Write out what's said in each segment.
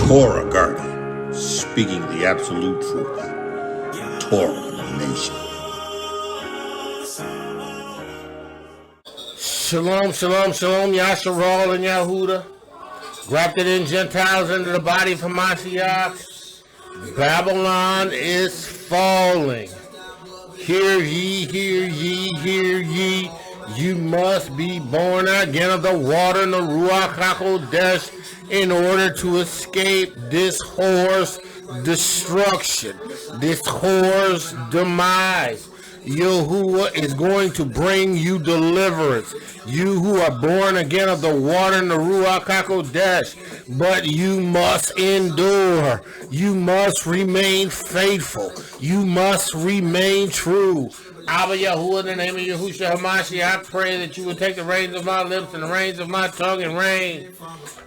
Torah Garden, speaking the absolute truth. Torah Nation. Shalom, shalom, shalom, Yasharal and Yahudah. Grafted in Gentiles into the body of Hamashiach. Babylon is falling. Hear ye, hear ye, hear ye. You must be born again of the water and the Ruach HaKodesh in order to escape this whore's destruction, this whore's demise. Yahuah is going to bring you deliverance. You who are born again of the water and the Ruach HaKodesh, but you must endure. You must remain faithful. You must remain true. Abba Yahuah, in the name of Yahusha Ha'Mashiach, I pray that you would take the reins of my lips and the reins of my tongue and reign.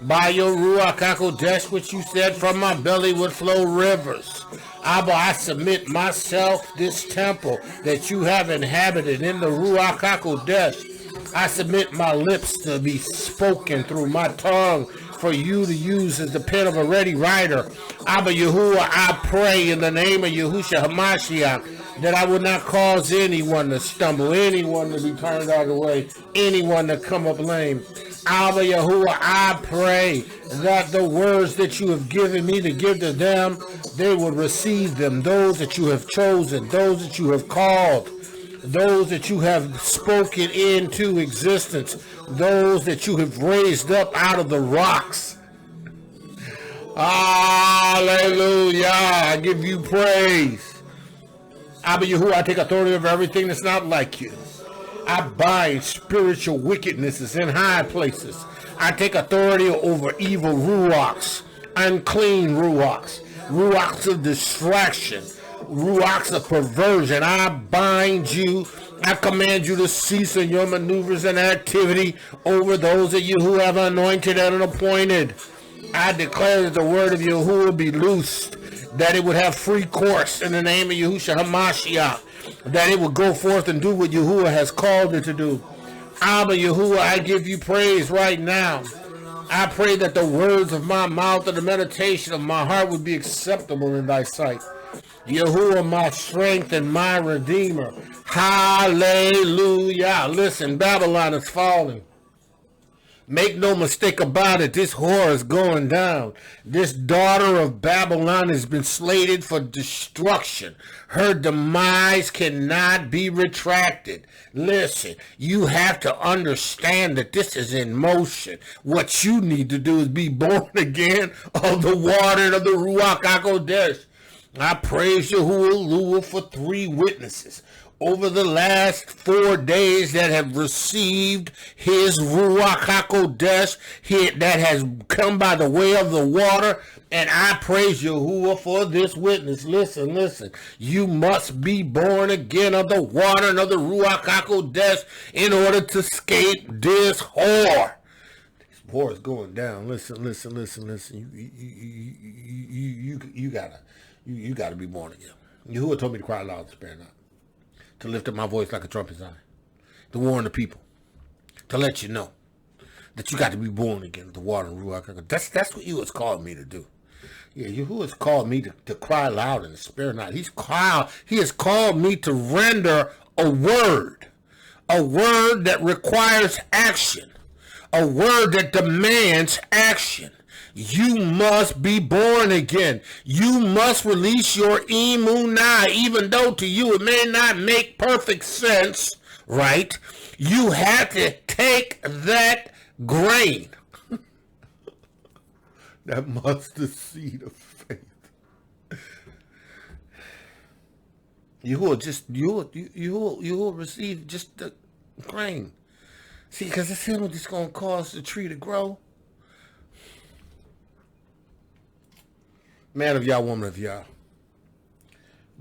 By your Ruach HaKodesh, which you said from my belly would flow rivers. Abba, I submit myself, this temple that you have inhabited in the Ruach HaKodesh. I submit my lips to be spoken through, my tongue for you to use as the pen of a ready writer. Abba Yahuah, I pray in the name of Yahusha Ha'Mashiach that I would not cause anyone to stumble, anyone to be turned out of the way, anyone to come up lame. Abba Yahuah, I pray that the words that you have given me to give to them, they would receive them. Those that you have chosen, those that you have called, those that you have spoken into existence, those that you have raised up out of the rocks. Hallelujah. I give you praise. Abba Yahuah, I take authority over everything that's not like you. I bind spiritual wickednesses in high places. I take authority over evil ruachs, unclean ruachs, ruachs of distraction, ruachs of perversion. I bind you. I command you to cease in your maneuvers and activity over those of you who have anointed and appointed. I declare that the word of Yahuah be loosed, that it would have free course in the name of Yahusha Ha'Mashiach, that it would go forth and do what Yahuah has called it to do. Abba Yahuah, I give you praise right now. I pray that the words of my mouth and the meditation of my heart would be acceptable in thy sight. Yahuah, my strength and my redeemer. Hallelujah. Listen, Babylon is falling. Make no mistake about it, this whore is going down. This daughter of Babylon has been slated for destruction. Her demise cannot be retracted. Listen, you have to understand that this is in motion. What you need to do is be born again of the water and of the Ruach HaKodesh. I praise Yahuah for 3 witnesses over the last 4 days that have received his Ruach HaKodesh that has come by the way of the water. And I praise Yahuah for this witness. Listen, listen. You must be born again of the water and of the Ruach HaKodesh in order to escape this whore. This whore is going down. Listen, listen, listen, listen. You gotta be born again. Yahuah told me to cry loud and spare not, to lift up my voice like a trumpet's eye, to warn the people, to let you know that you got to be born again, the water and Ruach HaKodesh. That's what Yahuah has called me to do. Yeah, Yahuah has called me to cry loud and spare not. He has called me to render a word that requires action, a word that demands action. You must be born again. You must release your Amunah, even though to you it may not make perfect sense, right? You have to take that grain, that mustard seed of faith. You will receive just the grain. See, because it's him that's going to cause the tree to grow. Man of Yah, woman of Yah,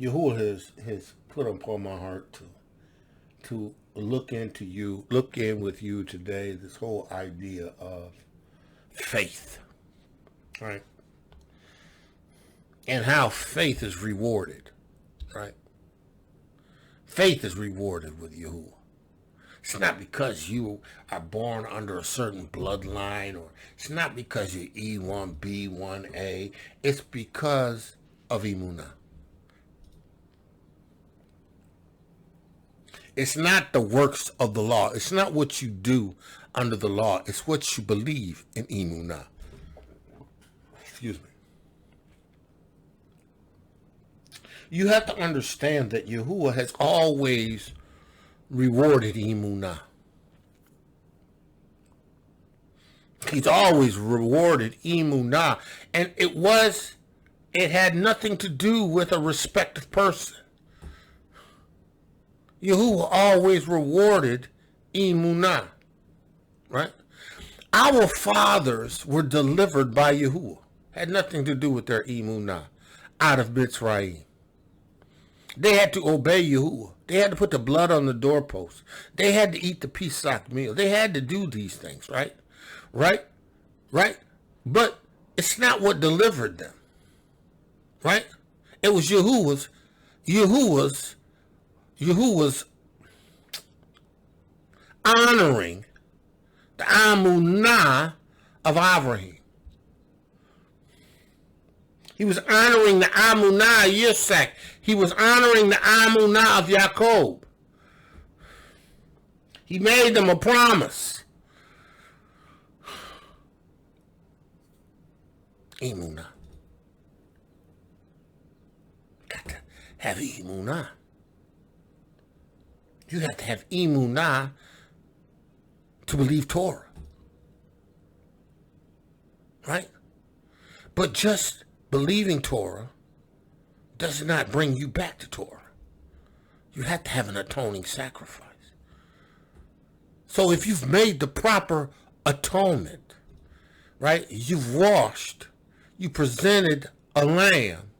Yahuah has put upon my heart to look in with you today, this whole idea of faith, right? And how faith is rewarded, right? Faith is rewarded with Yahuah. It's not because you are born under a certain bloodline, or it's not because you're E1B, 1A. It's because of Amunah. It's not the works of the law. It's not what you do under the law. It's what you believe in Amunah. Excuse me. You have to understand that Yahuah has always rewarded Amunah. He's always rewarded Amunah. And it had nothing to do with a respected person. Yahuah always rewarded Amunah. Right? Our fathers were delivered by Yahuah. Had nothing to do with their Amunah out of Mitzrayim. They had to obey Yahuah. They had to put the blood on the doorpost. They had to eat the Pesach meal. They had to do these things, right? Right? But it's not what delivered them, right? It was Yahuah's honoring the Amunah of IVRIYM. He was honoring the Amunah of Yitzhak. He was honoring the Amunah of Yaakov. He made them a promise. Amunah. Got to have Amunah. You have to have Amunah to believe Torah. Right? But just believing Torah does not bring you back to Torah. You have to have an atoning sacrifice. So if you've made the proper atonement, right? You've washed, you presented a lamb.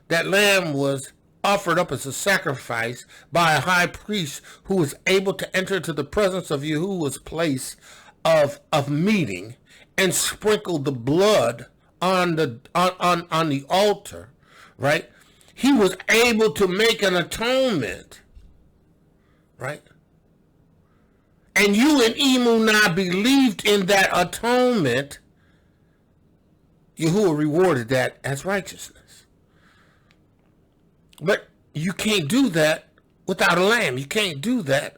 That lamb was offered up as a sacrifice by a high priest who was able to enter to the presence of Yahuwah's place of meeting and sprinkle the blood on the altar, right? He was able to make an atonement, right? And you and Amunah believed in that atonement. Yahuah rewarded that as righteousness. But you can't do that without a lamb. You can't do that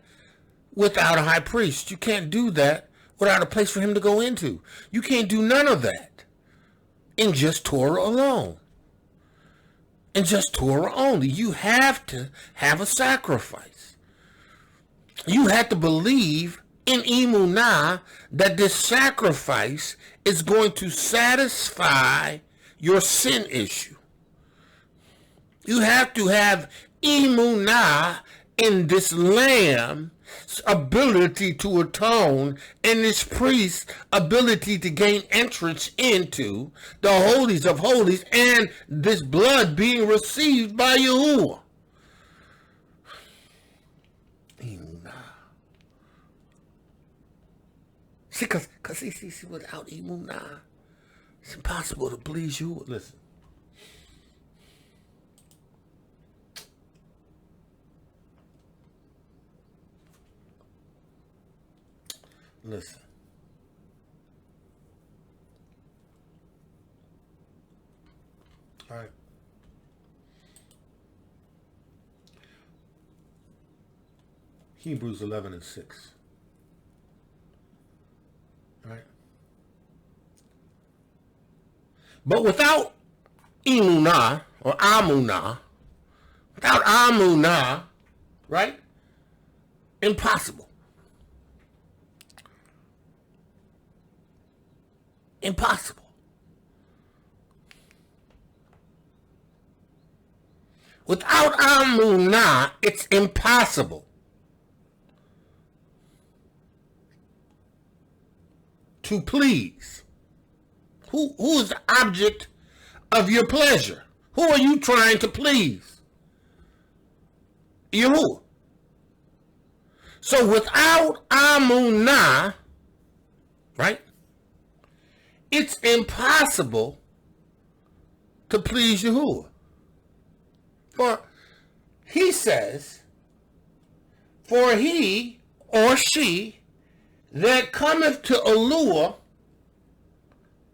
without a high priest. You can't do that without a place for him to go into. You can't do none of that in just Torah alone. In just Torah only. You have to have a sacrifice. You have to believe in Amunah that this sacrifice is going to satisfy your sin issue. You have to have Amunah in this lamb's ability to atone and this priest's ability to gain entrance into the holies of holies and this blood being received by Yahuah. See, because without Amunah, it's impossible to please you. Listen. Listen. All right. Hebrews 11:6. Right. But without Amunah or Amunah, without Amunah, right? Impossible. Impossible. Without Amunah, it's impossible to please. Who is the object of your pleasure? Who are you trying to please? Yahuah. So without Amunah, right? It's impossible to please Yahuah. For he says, for he or she that cometh to Elohiym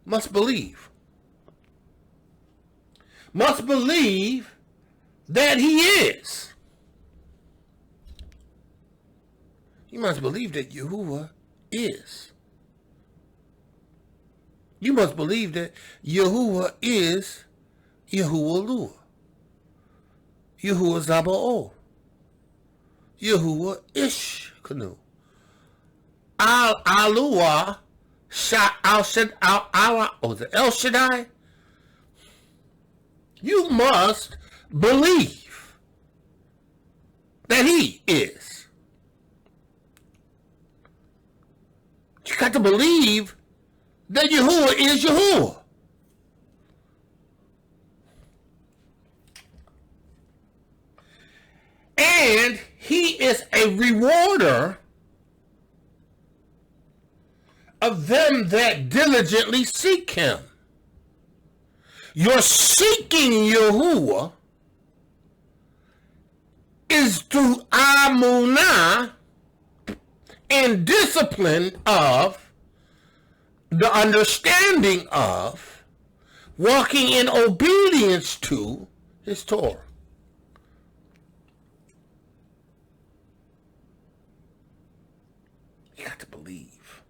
must believe. Must believe that he is. You must believe that Yahuah is. You must believe that Yahuah is Yahuah Elohiym. Yahuah Zaba'o. Yahuah Ishkanu. Al-Aluah El Shaddai. You must believe that he is. You got to believe that Yahuah is Yahuah. And he is a rewarder of them that diligently seek him. Your seeking Yahuah is through Amunah and discipline of the understanding of walking in obedience to his Torah. You got to believe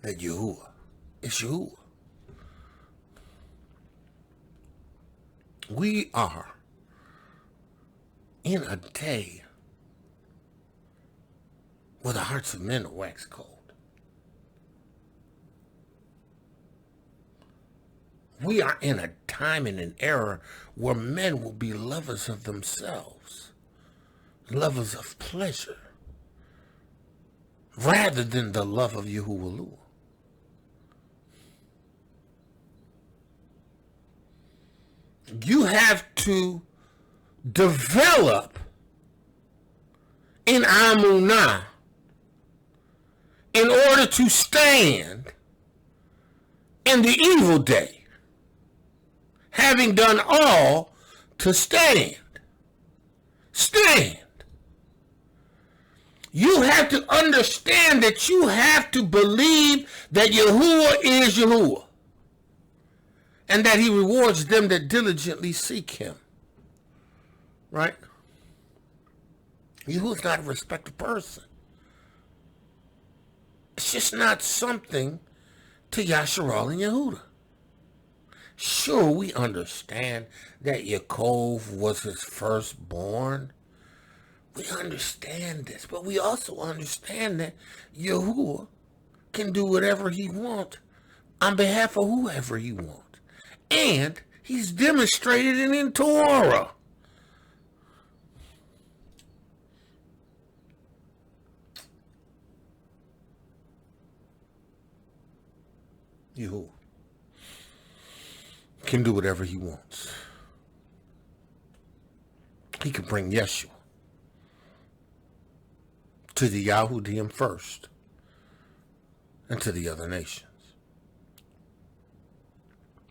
that Yahuah is Yahuah. We are in a day where the hearts of men are wax cold. We are in a time and an era where men will be lovers of themselves, lovers of pleasure, rather than the love of Yahuah. You have to develop in Amunah in order to stand in the evil day, having done all to stand. Stand. You have to understand that you have to believe that Yahuah is Yahuah, and that he rewards them that diligently seek him. Right? Yahuah's not a respected person. It's just not something to Yasharal and Yehudah. Sure, we understand that AQOV was his firstborn. We understand this, but we also understand that Yahuah can do whatever he wants on behalf of whoever he wants. And he's demonstrated it in Torah. Yahuah can do whatever he wants. He can bring Yeshua to the Yahudim first and to the other nations.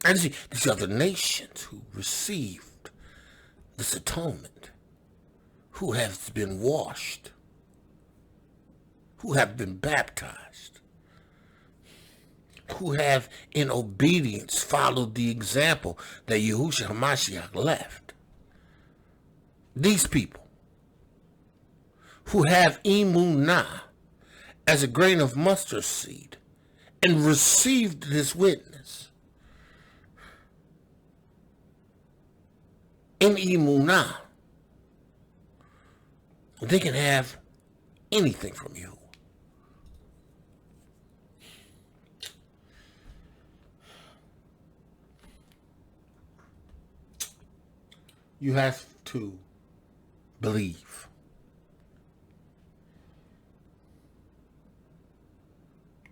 And see, these other nations who received this atonement, who have been washed, who have been baptized, who have in obedience followed the example that Yahusha Ha'Mashiach left. These people who have Emunah as a grain of mustard seed and received this witness, in Amunah, they can have anything from you. You have to believe.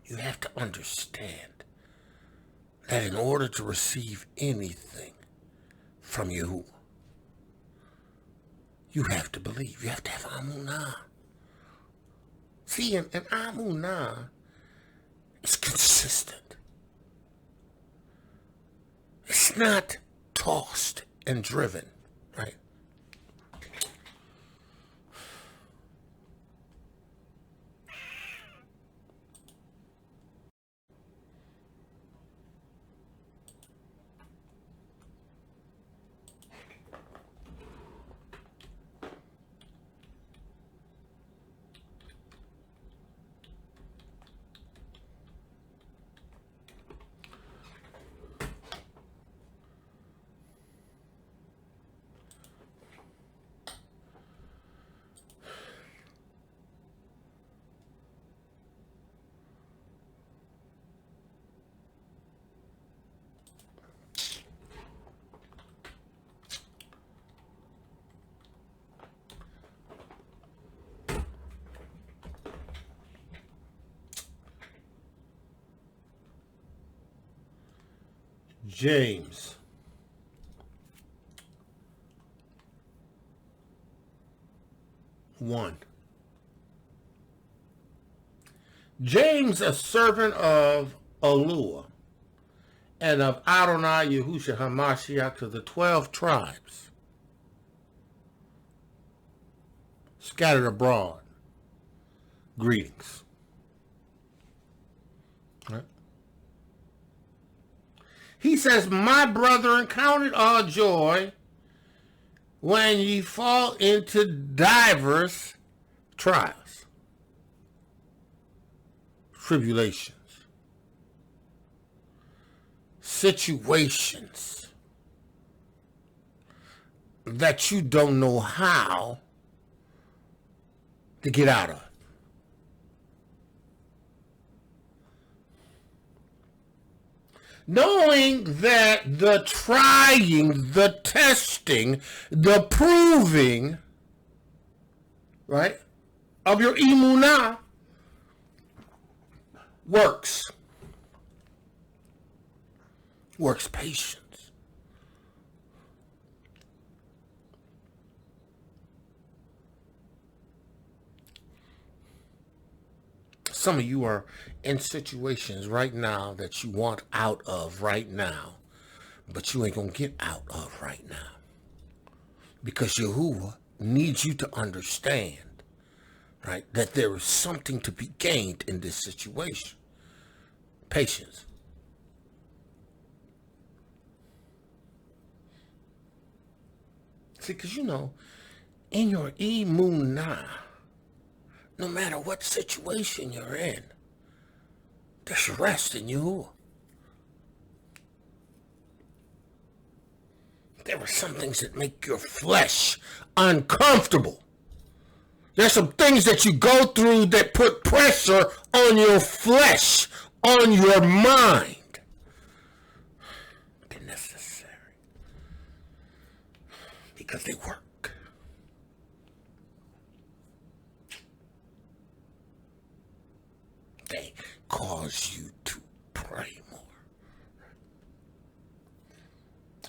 You have to understand that in order to receive anything from Yahuah, you have to believe. You have to have Amunah. See, and Amunah is consistent. It's not tossed and driven, right? James. One. James, a servant of Elohiym and of Adonai Yahusha Ha'Mashiach, to the 12 tribes scattered abroad, greetings. Right? He says, my brethren, count it all joy when ye fall into divers trials, tribulations, situations that you don't know how to get out of. Knowing that the trying, the testing, the proving, right, of your Amunah works patience. Some of you are in situations right now that you want out of right now, but you ain't gonna get out of right now. Because Yahuah needs you to understand, right, that there is something to be gained in this situation. Patience. See, because in your Amunah, no matter what situation you're in, there's rest in you. There are some things that make your flesh uncomfortable. There's some things that you go through that put pressure on your flesh, on your mind. They're necessary because they work. They cause you to pray more.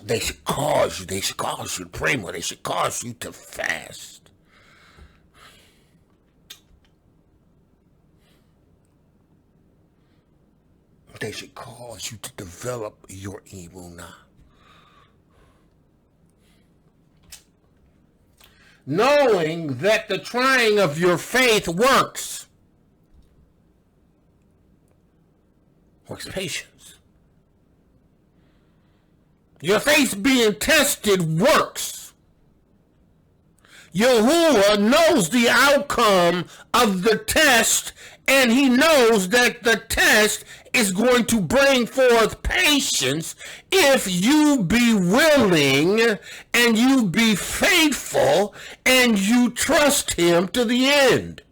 They should cause you to pray more. They should cause you to fast. They should cause you to develop your Amunah. Knowing that the trying of your faith works patience. Your faith being tested works. Yahuah knows the outcome of the test, and he knows that the test is going to bring forth patience if you be willing and you be faithful and you trust him to the end.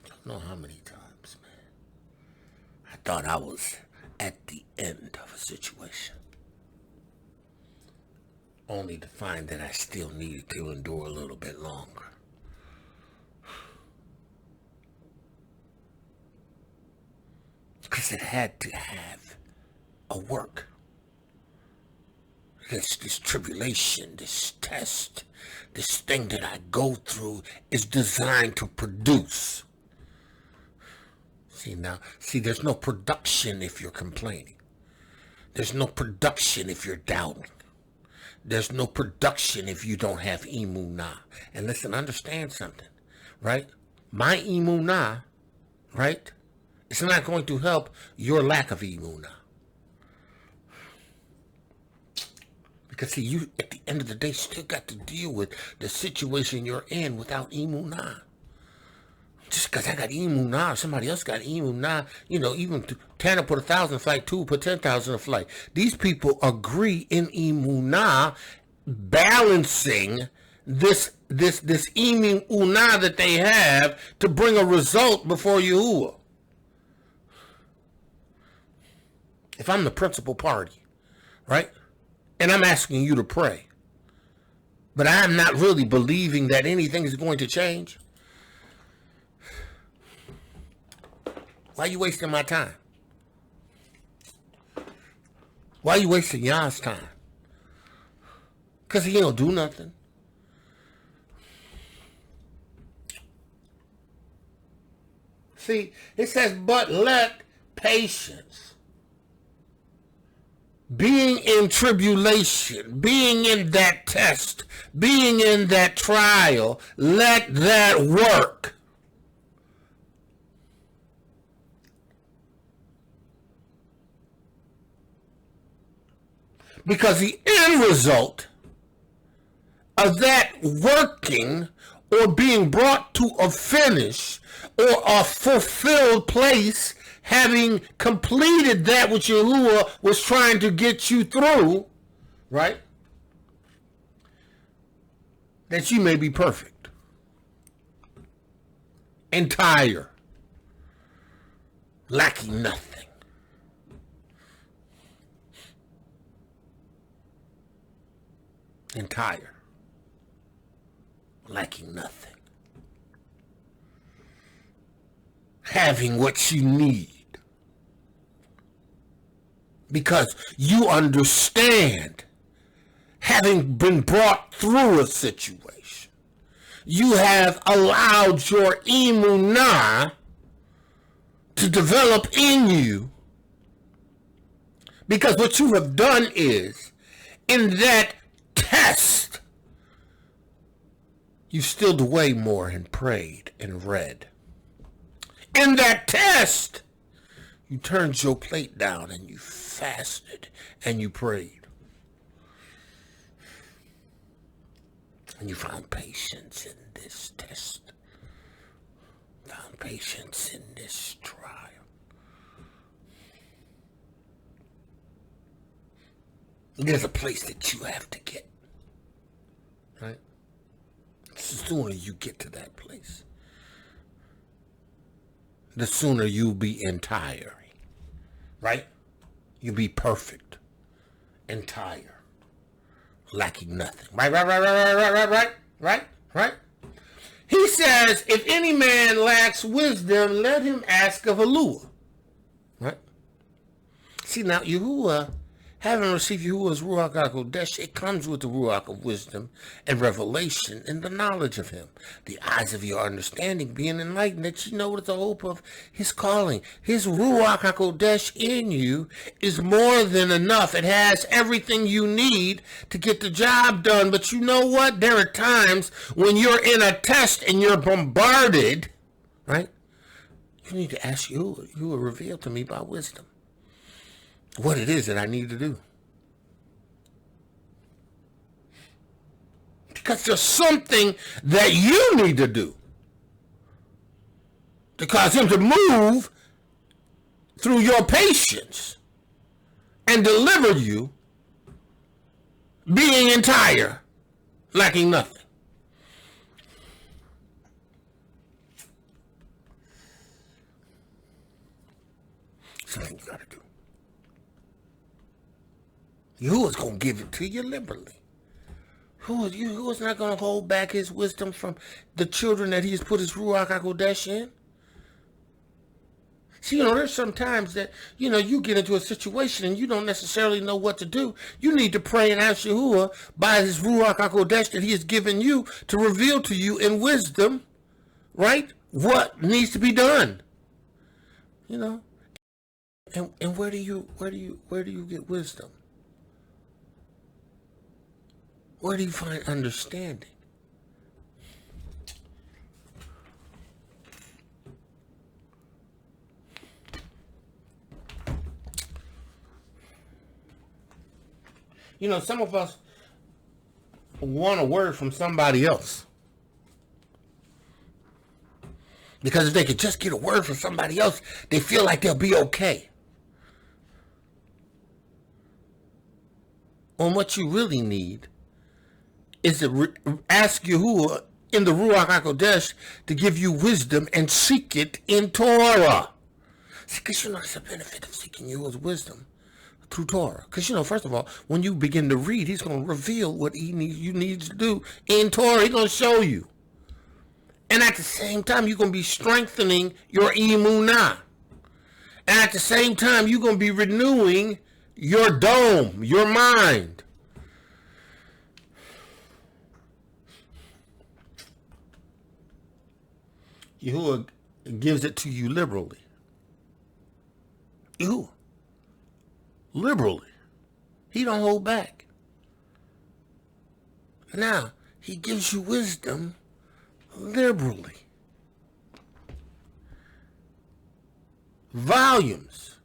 I don't know how many times, man, I thought I was at the end of a situation, only to find that I still needed to endure a little bit longer. Because it had to have a work. This tribulation, this test, this thing that I go through is designed to produce. See, there's no production if you're complaining. There's no production if you're doubting. There's no production if you don't have Amunah. And listen, understand something, right? My Amunah, right? It's not going to help your lack of Amunah. Because see, you, at the end of the day, still got to deal with the situation you're in without Amunah. Just because I got Amunah, somebody else got Amunah, even Tanner put 1,000 a flight, 2 put 10,000 a flight. These people agree in Amunah, balancing this Amunah that they have to bring a result before Yahuah. If I'm the principal party, right, and I'm asking you to pray, but I'm not really believing that anything is going to change, why are you wasting my time? Why you wasting y'all's time? Because he don't do nothing. See, it says, but let patience, being in tribulation, being in that test, being in that trial, let that work. Because the end result of that working or being brought to a finish or a fulfilled place, having completed that which Yahuah was trying to get you through, right? That you may be perfect, entire, lacking nothing. Entire, lacking nothing. Having what you need. Because you understand, having been brought through a situation, you have allowed your Amunah to develop in you. Because what you have done is, in that test, you stilled away more and prayed and read. In that test, you turned your plate down and you fasted and you prayed. And you found patience in this test. Found patience in this trial. There's a place that you have to get. Right? The sooner you get to that place, the sooner you'll be entire. Right? You'll be perfect. Entire. Lacking nothing. Right? He says, if any man lacks wisdom, let him ask of Elohiym. Right? See, now, Yahuah, having received Yahuah's Ruach HaKodesh, it comes with the Ruach of wisdom and revelation and the knowledge of him. The eyes of your understanding being enlightened, that you know what the hope of his calling. His Ruach HaKodesh in you is more than enough. It has everything you need to get the job done. But you know what? There are times when you're in a test and you're bombarded, right? You need to ask Yahuah. You will reveal to me by wisdom what it is that I need to do. Because there's something that you need to do to cause him to move through your patience and deliver you, being entire, lacking nothing. Something you got to do. Yahuah's going to give it to you liberally. Yahuah's not going to hold back his wisdom from the children that he's put his Ruach HaKodesh in. See, there's some times that, you get into a situation and you don't necessarily know what to do. You need to pray and ask Yahuah by his Ruach HaKodesh that he has given you to reveal to you in wisdom, right, what needs to be done. And where do you get wisdom? Where do you find understanding? Some of us want a word from somebody else. Because if they could just get a word from somebody else, they feel like they'll be okay. And what you really need is to ask Yahuah in the Ruach HaKodesh to give you wisdom and seek it in Torah. See, because it's a benefit of seeking Yahuah's wisdom through Torah. Because, first of all, when you begin to read, he's going to reveal what you need to do in Torah. He's going to show you. And at the same time, you're going to be strengthening your Amunah. And at the same time, you're going to be renewing, your dome, your mind. Yahuah gives it to you liberally. Yahuah. Liberally. He don't hold back. Now, he gives you wisdom liberally. Volumes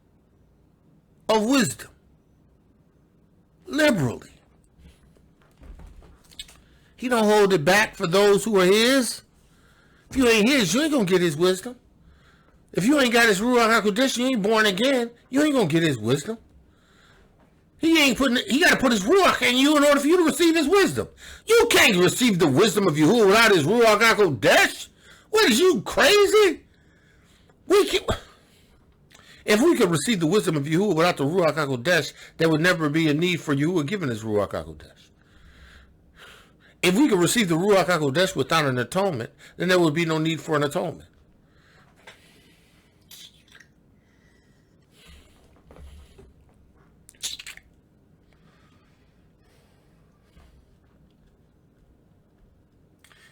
of wisdom liberally. He don't hold it back for those who are his. If you ain't his, you ain't gonna get his wisdom. If you ain't got his Ruach HaKodesh, you ain't born again, you ain't gonna get his wisdom. He gotta put his Ruach in you in order for you to receive his wisdom. You can't receive the wisdom of Yahuah without his Ruach HaKodesh. What is you, crazy? If we could receive the wisdom of Yahuah without the Ruach HaKodesh, there would never be a need for Yahuah giving his Ruach HaKodesh. If we could receive the Ruach HaKodesh without an atonement, then there would be no need for an atonement.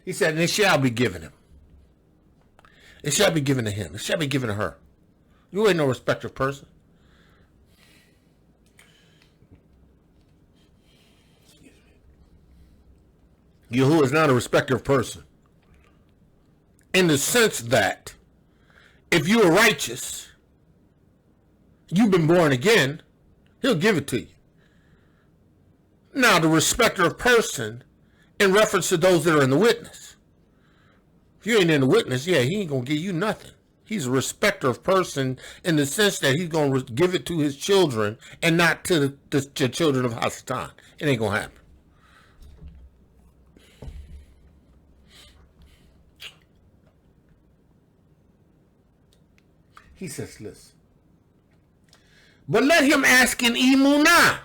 He said, and it shall be given him. It shall be given to him. It shall be given to her. You ain't no respecter of person. Yahuah is not a respecter of person. In the sense that if you are righteous, you've been born again, he'll give it to you. Now, the respecter of person in reference to those that are in the witness. If you ain't in the witness, yeah, he ain't going to give you nothing. He's a respecter of person in the sense that he's going to give it to his children and not to the children of Hasatan. It ain't going to happen. He says, listen. But let him ask in Amunah.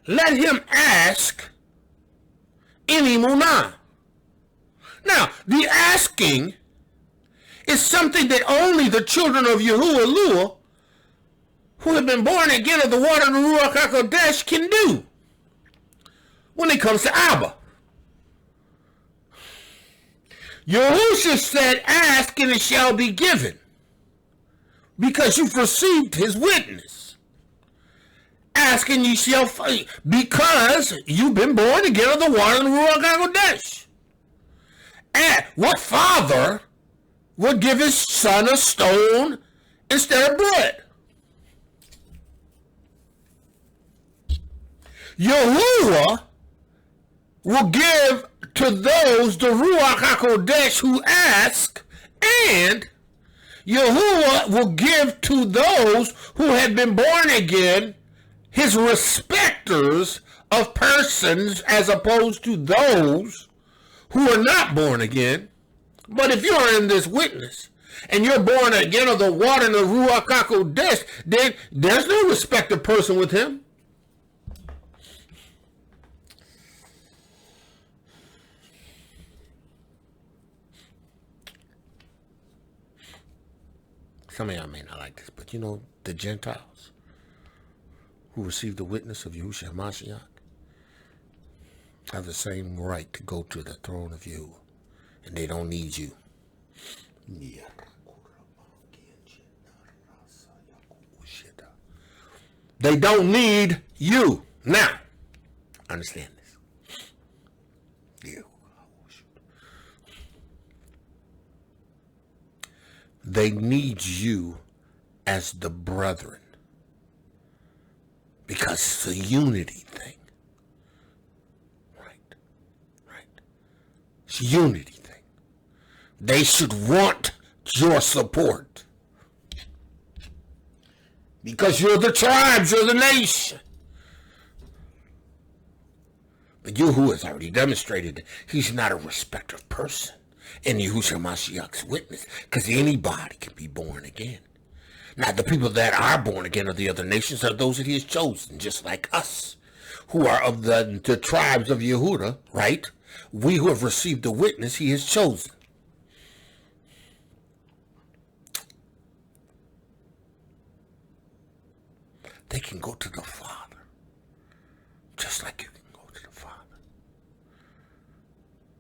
Let him ask in Amunah. Now, the asking is something that only the children of Yahuah, who have been born again of the water and the Ruach HaKodesh, can do when it comes to Abba. Yahusha said, ask and it shall be given, because you've received his witness. Ask and you shall find, because you've been born again of the water and the Ruach HaKodesh. And what father would give his son a stone instead of bread? Yahuah will give to those the Ruach HaKodesh who ask, and Yahuah will give to those who have been born again his respecters of persons, as opposed to those who are not born again. But if you're in this witness and you're born again of the water and the Ruach HaKodesh, then there's no respect of person with him. Some of y'all may not like this, but you know, the Gentiles who receive the witness of Yahushua Ha'Mashiach have the same right to go to the throne of Yahuah, and they don't need you. They don't need you. Now, understand this. They need you as the brethren, because it's a unity thing. Right. It's a unity thing. They should want your support, because you're the tribes, you're the nation. But Yahuah has already demonstrated that he's not a respecter of person in Yahushua Mashiach's witness, because anybody can be born again. Now, the people that are born again of the other nations are those that he has chosen, just like us, who are of the tribes of Yehudah, right? We who have received the witness he has chosen. they can go to the Father. Just like you can go to the Father.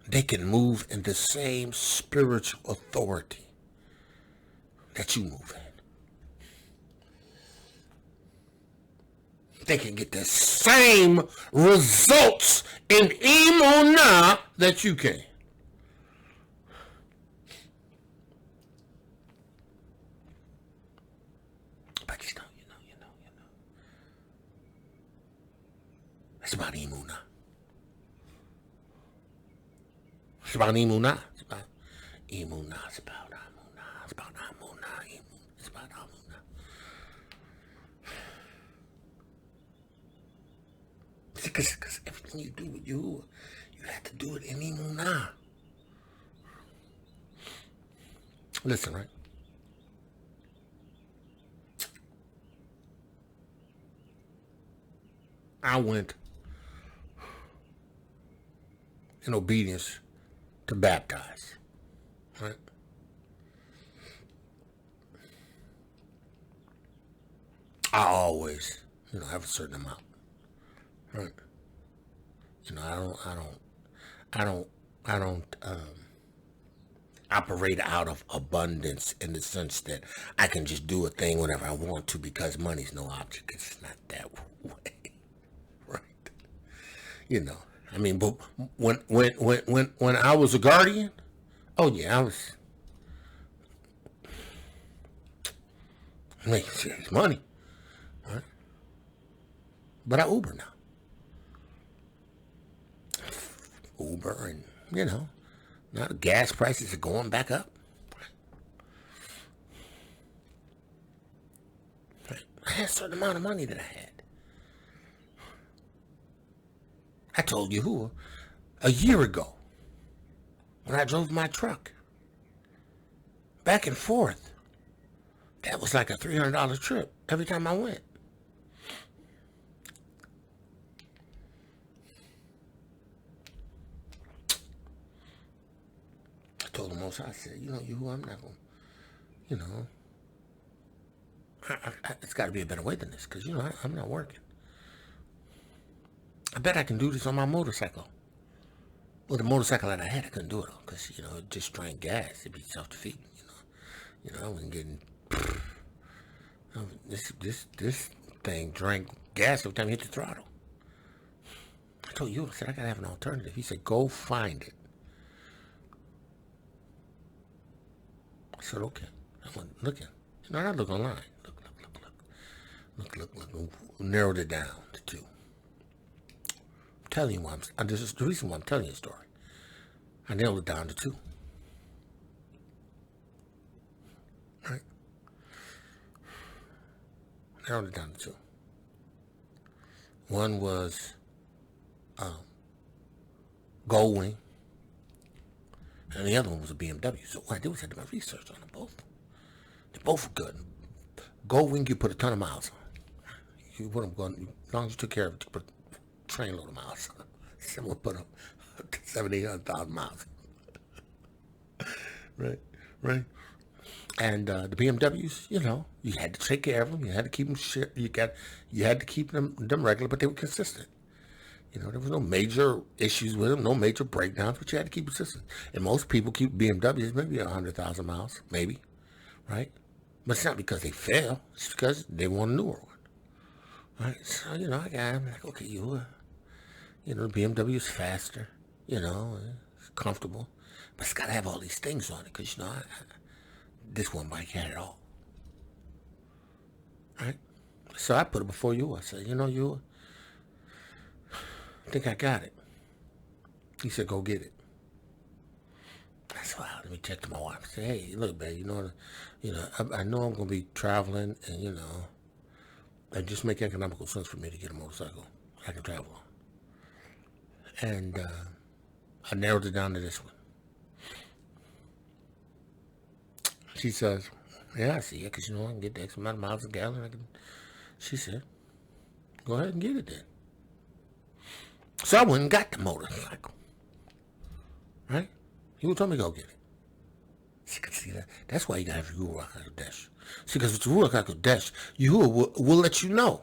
They can move in the same spiritual authority that you move in. They can get the same results in Amunah that you can. But you know. It's about Amunah. It's about Amunah. It's about Amunah. It's about Amunah. It's about Amunah. It's about Amunah. Because everything you do with you have to do it in Amunah. Listen, right? I went in obedience to baptize, right? I always, have a certain amount, right? I don't operate out of abundance in the sense that I can just do a thing whenever I want to because money's no object. It's not that way, right? I mean, but when I was a guardian, oh yeah, I was making serious money, right? But I Uber now. Uber and, now the gas prices are going back up. Right. I had a certain amount of money that I had. I told Yahuah a year ago when I drove my truck back and forth. That was like a $300 trip every time I went. I told him also, I said, Yahuah, I'm not going to, it's got to be a better way than this because, I'm not working. I bet I can do this on my motorcycle. Well, the motorcycle that I had, I couldn't do it on because, it just drank gas. It'd be self-defeating, I wasn't getting... This thing drank gas every time you hit the throttle. I told you, I said, I got to have an alternative. He said, go find it. I said, okay. I went looking. I look online. Look. Narrowed it down to 2. Telling you why this is the reason why I'm telling you a story. I nailed it down to 2. Right? Narrowed it down to 2. One was Goldwing, and the other one was a BMW. So what I did was I did my research on them both. They're both good. Goldwing, you put a ton of miles on. You put them going, as long as you took care of it, you put trainload of miles. Someone put up 700,000 miles. Right. And the BMWs, you had to take care of them. You had to keep them you had to keep them regular, but they were consistent. There was no major issues with them, no major breakdowns, but you had to keep consistent. And most people keep BMWs maybe 100,000 miles, maybe, right? But it's not because they fail. It's because they want a newer one. Right? So, I'm like, okay, the BMW is faster, it's comfortable, but it's got to have all these things on it because, this one bike had it all. Right? So I put it before you. I said, you, I think I got it. He said, go get it. I said, wow, let me check to my wife. I said, hey, look, babe, I know I'm going to be traveling and, it just make economical sense for me to get a motorcycle I can travel on. And I narrowed it down to this one. She says, yeah, I see it, because, I can get the X amount of miles a gallon. She said, go ahead and get it then. So I went and got the motorcycle. Right? He told me to go get it. See that? That's why you got to have Yahuah HaKodesh. See, because with Yahuah HaKodesh, Yahuah will let you know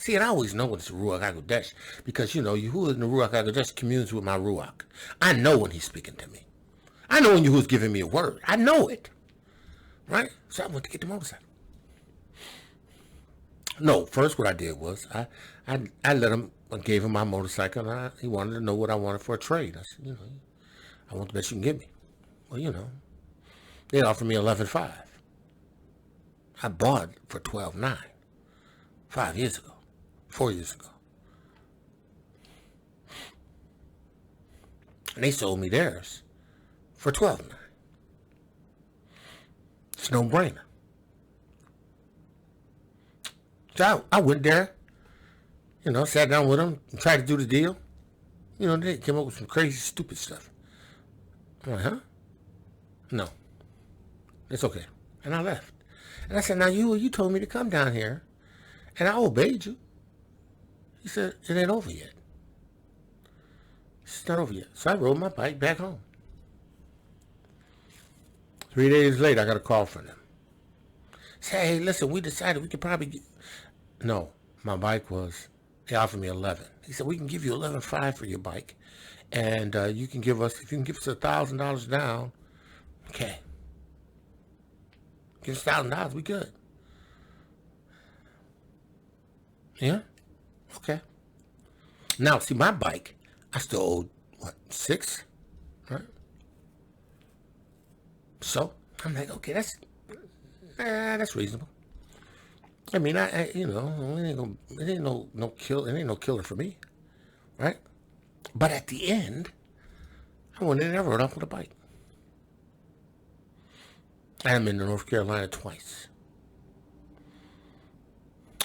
See, and I always know when it's a Ruach HaKodesh because, you know, Yahuah in the Ruach HaKodesh communes with my Ruach. I know when he's speaking to me. I know when Yahuah's giving me a word. I know it. Right? So I went to get the motorcycle. No, first what I did was I let him, I gave him my motorcycle, and he wanted to know what I wanted for a trade. I said, you know, I want the best you can give me. Well, you know, they offered me 11.5. I bought it for 12.9 5 years ago, 4 years ago. And they sold me theirs for 12.9. It's no brainer. So I went there, you know, sat down with them and tried to do the deal. You know, they came up with some crazy, stupid stuff. I'm like, huh? No. It's okay. And I left. And I said, now you told me to come down here, and I obeyed you. He said, it ain't over yet. It's not over yet. So I rode my bike back home. 3 days later, I got a call from them. Say, hey, listen, we decided we could probably get... No, my bike was... They offered me 11. He said, we can give you 11.5 for your bike. And you can give us... If you can give us $1,000 down, okay. Give us $1,000, we good. Yeah? Okay. Now, see, my bike, I still owed, what, 6? Right? So, I'm like, okay, that's reasonable. I mean, you know, it ain't no killer for me, right? But at the end, I went in and I rode off with a bike. I'm in North Carolina twice.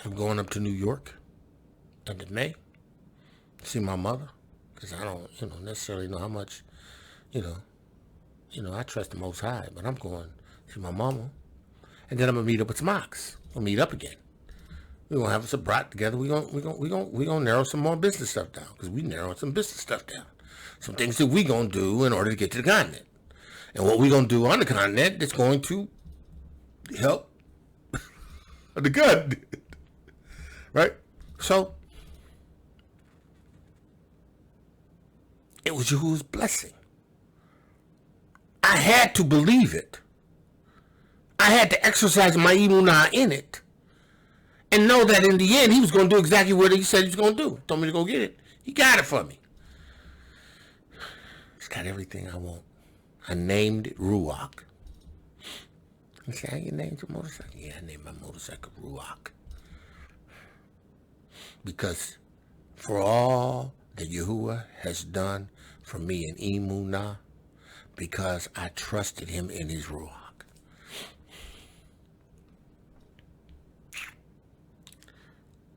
I'm going up to New York end of May to see my mother, because I don't, you know, necessarily know how much, you know, I trust the Most High, but I'm going to see my mama. And then I'm gonna meet up with some ox. We'll meet up again. We're gonna have us a brat together. We're gonna narrow some more business stuff down, because we narrowing some business stuff down. Some things that we gonna do in order to get to the continent. And what we gonna do on the continent that's going to help the good. Right? So it was Yahuwah's blessing. I had to believe it. I had to exercise my Amunah in it. And know that in the end, he was going to do exactly what he said he was going to do. Told me to go get it. He got it for me. It's got everything I want. I named it Ruach. You say, how you named your motorcycle? Yeah, I named my motorcycle Ruach. Because for all that Yahuah has done for me in Amunah, because I trusted him in his Ruach.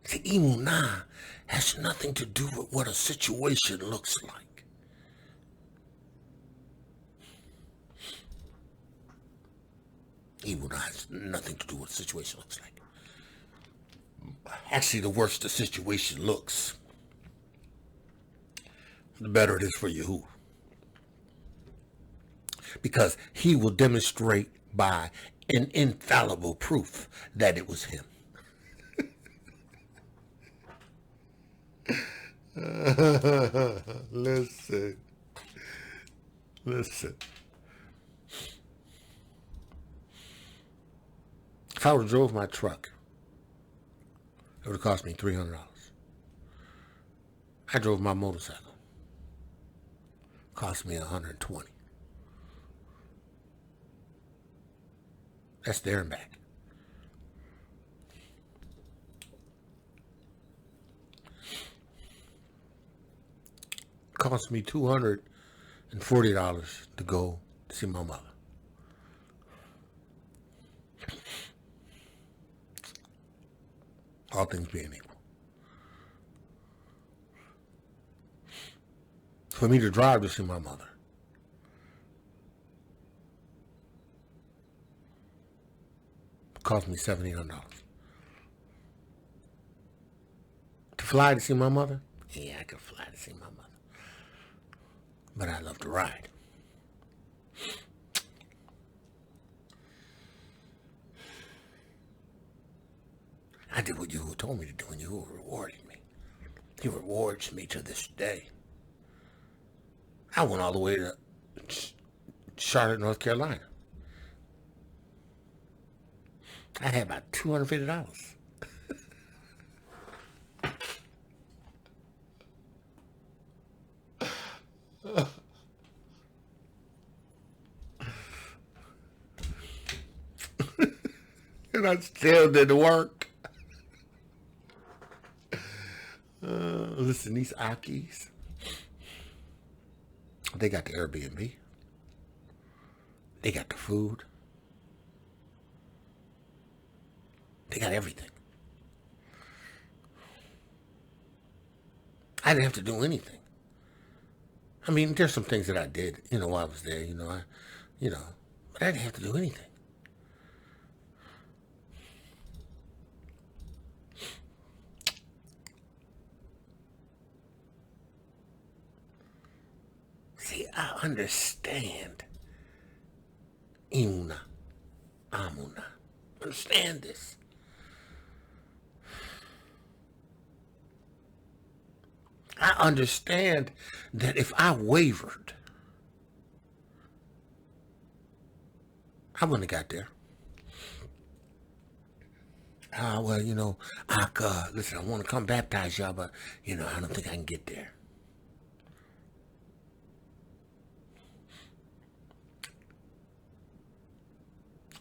See, Amunah has nothing to do with what a situation looks like. Amunah has nothing to do with what a situation looks like. Actually, the worse the situation looks, the better it is for Yahuah. Because he will demonstrate by an infallible proof that it was him. Listen. If I would have drove my truck, it would have cost me $300. I drove my motorcycle. It cost me $120. That's there and back. It cost me $240 to go to see my mother. All things being equal. For me to drive to see my mother, it cost me $1,700. To fly to see my mother? Yeah, I could fly to see my mother. But I love to ride. I did what Yahuah told me to do, and Yahuah rewarded me. He rewards me to this day. I went all the way to Charlotte, North Carolina. I had about $250. And I still did the work. Listen, these Akis, they got the Airbnb. They got the food. They got everything. I didn't have to do anything. I mean, there's some things that I did, while I was there, but I didn't have to do anything. See, I understand Amunah. Understand this. I understand that if I wavered, I wouldn't have got there. Listen, I want to come baptize y'all, but, I don't think I can get there.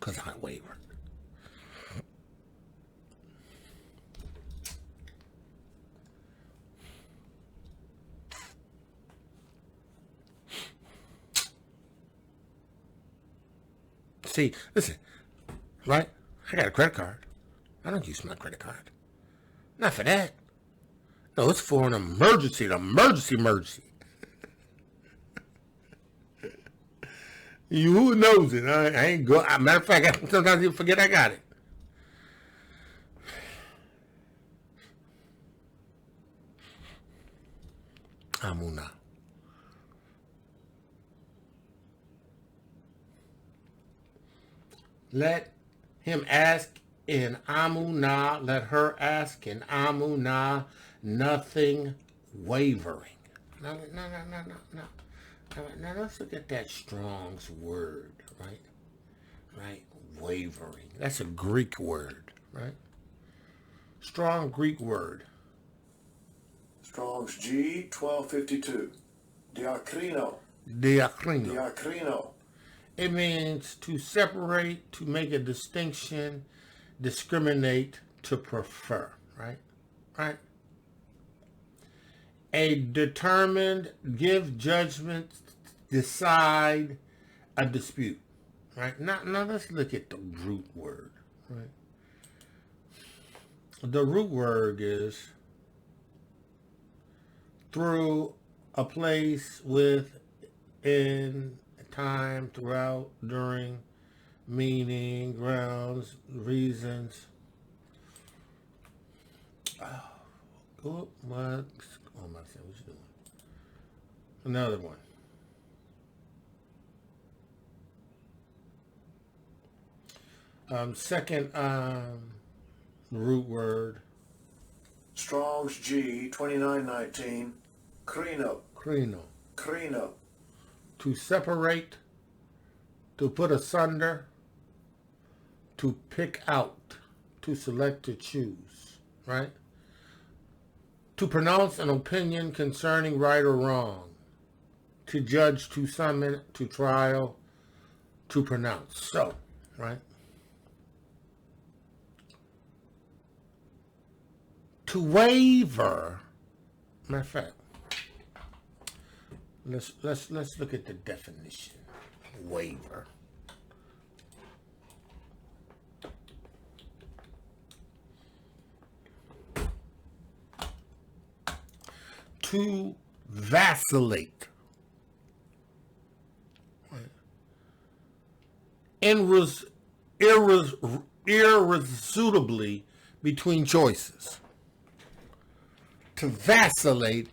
Because I wavered. See, listen, right? I got a credit card. I don't use my credit card. Not for that. No, it's for an emergency, emergency. Who knows it? I ain't go. Matter of fact, I sometimes even forget I got it. Amunah. Let him ask in Amunah. Let her ask in Amunah. Nothing wavering. No. Now let's look at that Strong's word, right? Right? Wavering. That's a Greek word, right? Strong Greek word. Strong's G 1252. Diakrino. It means to separate, to make a distinction, discriminate, to prefer, right? Right? A determined, give judgment, decide a dispute, right? Now let's look at the root word, right? The root word is through, a place, with, in, time, throughout, during, meaning, grounds, reasons. What am I saying? What you doing? Another one. Second root word. Strong's G 2919. Krino. To separate, to put asunder, to pick out, to select, to choose, right? To pronounce an opinion concerning right or wrong, to judge, to summon, to trial, to pronounce. So, right? To waver, matter of fact, let's look at the definition. Waver. To vacillate. Irresolutely between choices. To vacillate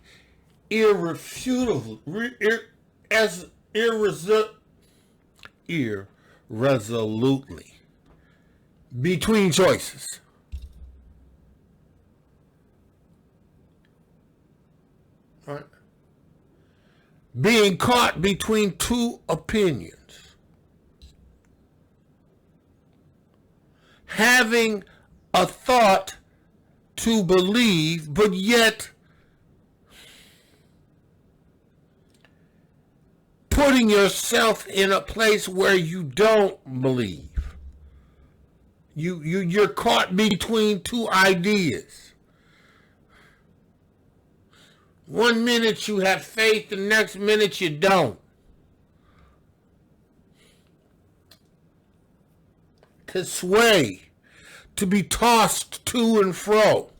irresolutely between choices. right? Being caught between two opinions. Having a thought to believe, but yet putting yourself in a place where you don't believe. You're caught between two ideas. One minute you have faith, the next minute you don't. To sway, to be tossed to and fro.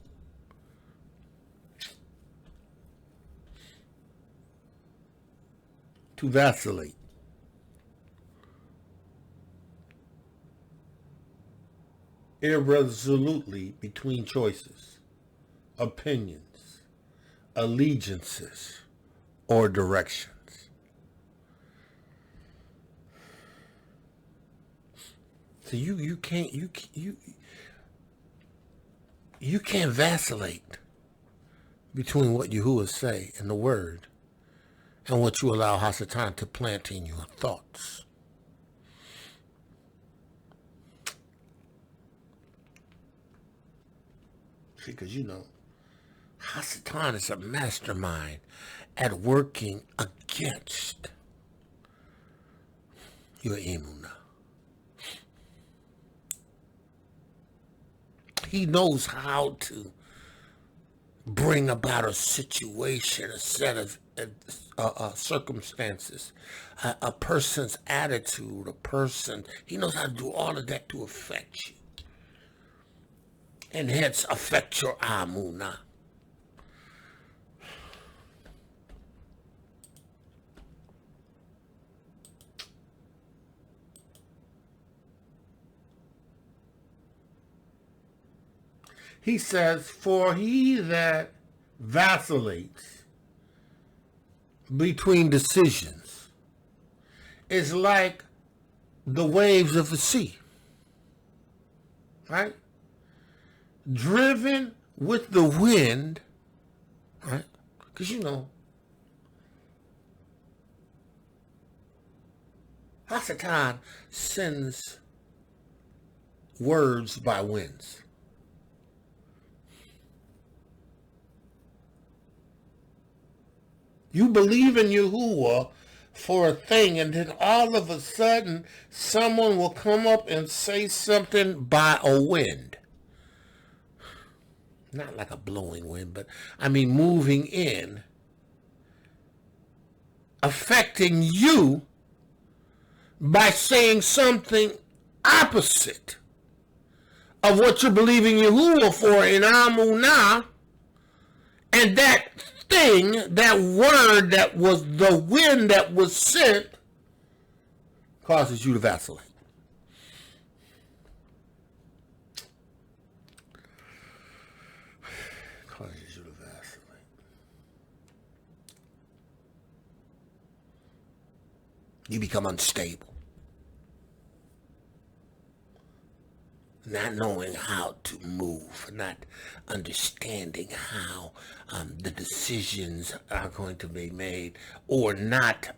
To vacillate. Irresolutely between choices, opinions, allegiances, or directions. So you can't vacillate between what Yahuah say in the word and what you allow Hasatan to plant in your thoughts. See, because Hasatan is a mastermind at working against your Amunah. He knows how to bring about a situation, a set of circumstances, a person's attitude, he knows how to do all of that to affect you. And hence affect your Amunah. He says, for he that vacillates between decisions is like the waves of the sea, right? Driven with the wind, right? Because Hasatan sends words by winds. You believe in Yahuah for a thing, and then all of a sudden, someone will come up and say something by a wind. Not like a blowing wind, but I mean moving in, affecting you by saying something opposite of what you're believing Yahuah for in Amunah, and that thing, that word that was the wind that was sent, causes you to vacillate. Causes you to vacillate. You become unstable. Not knowing how to move, not understanding how the decisions are going to be made, or not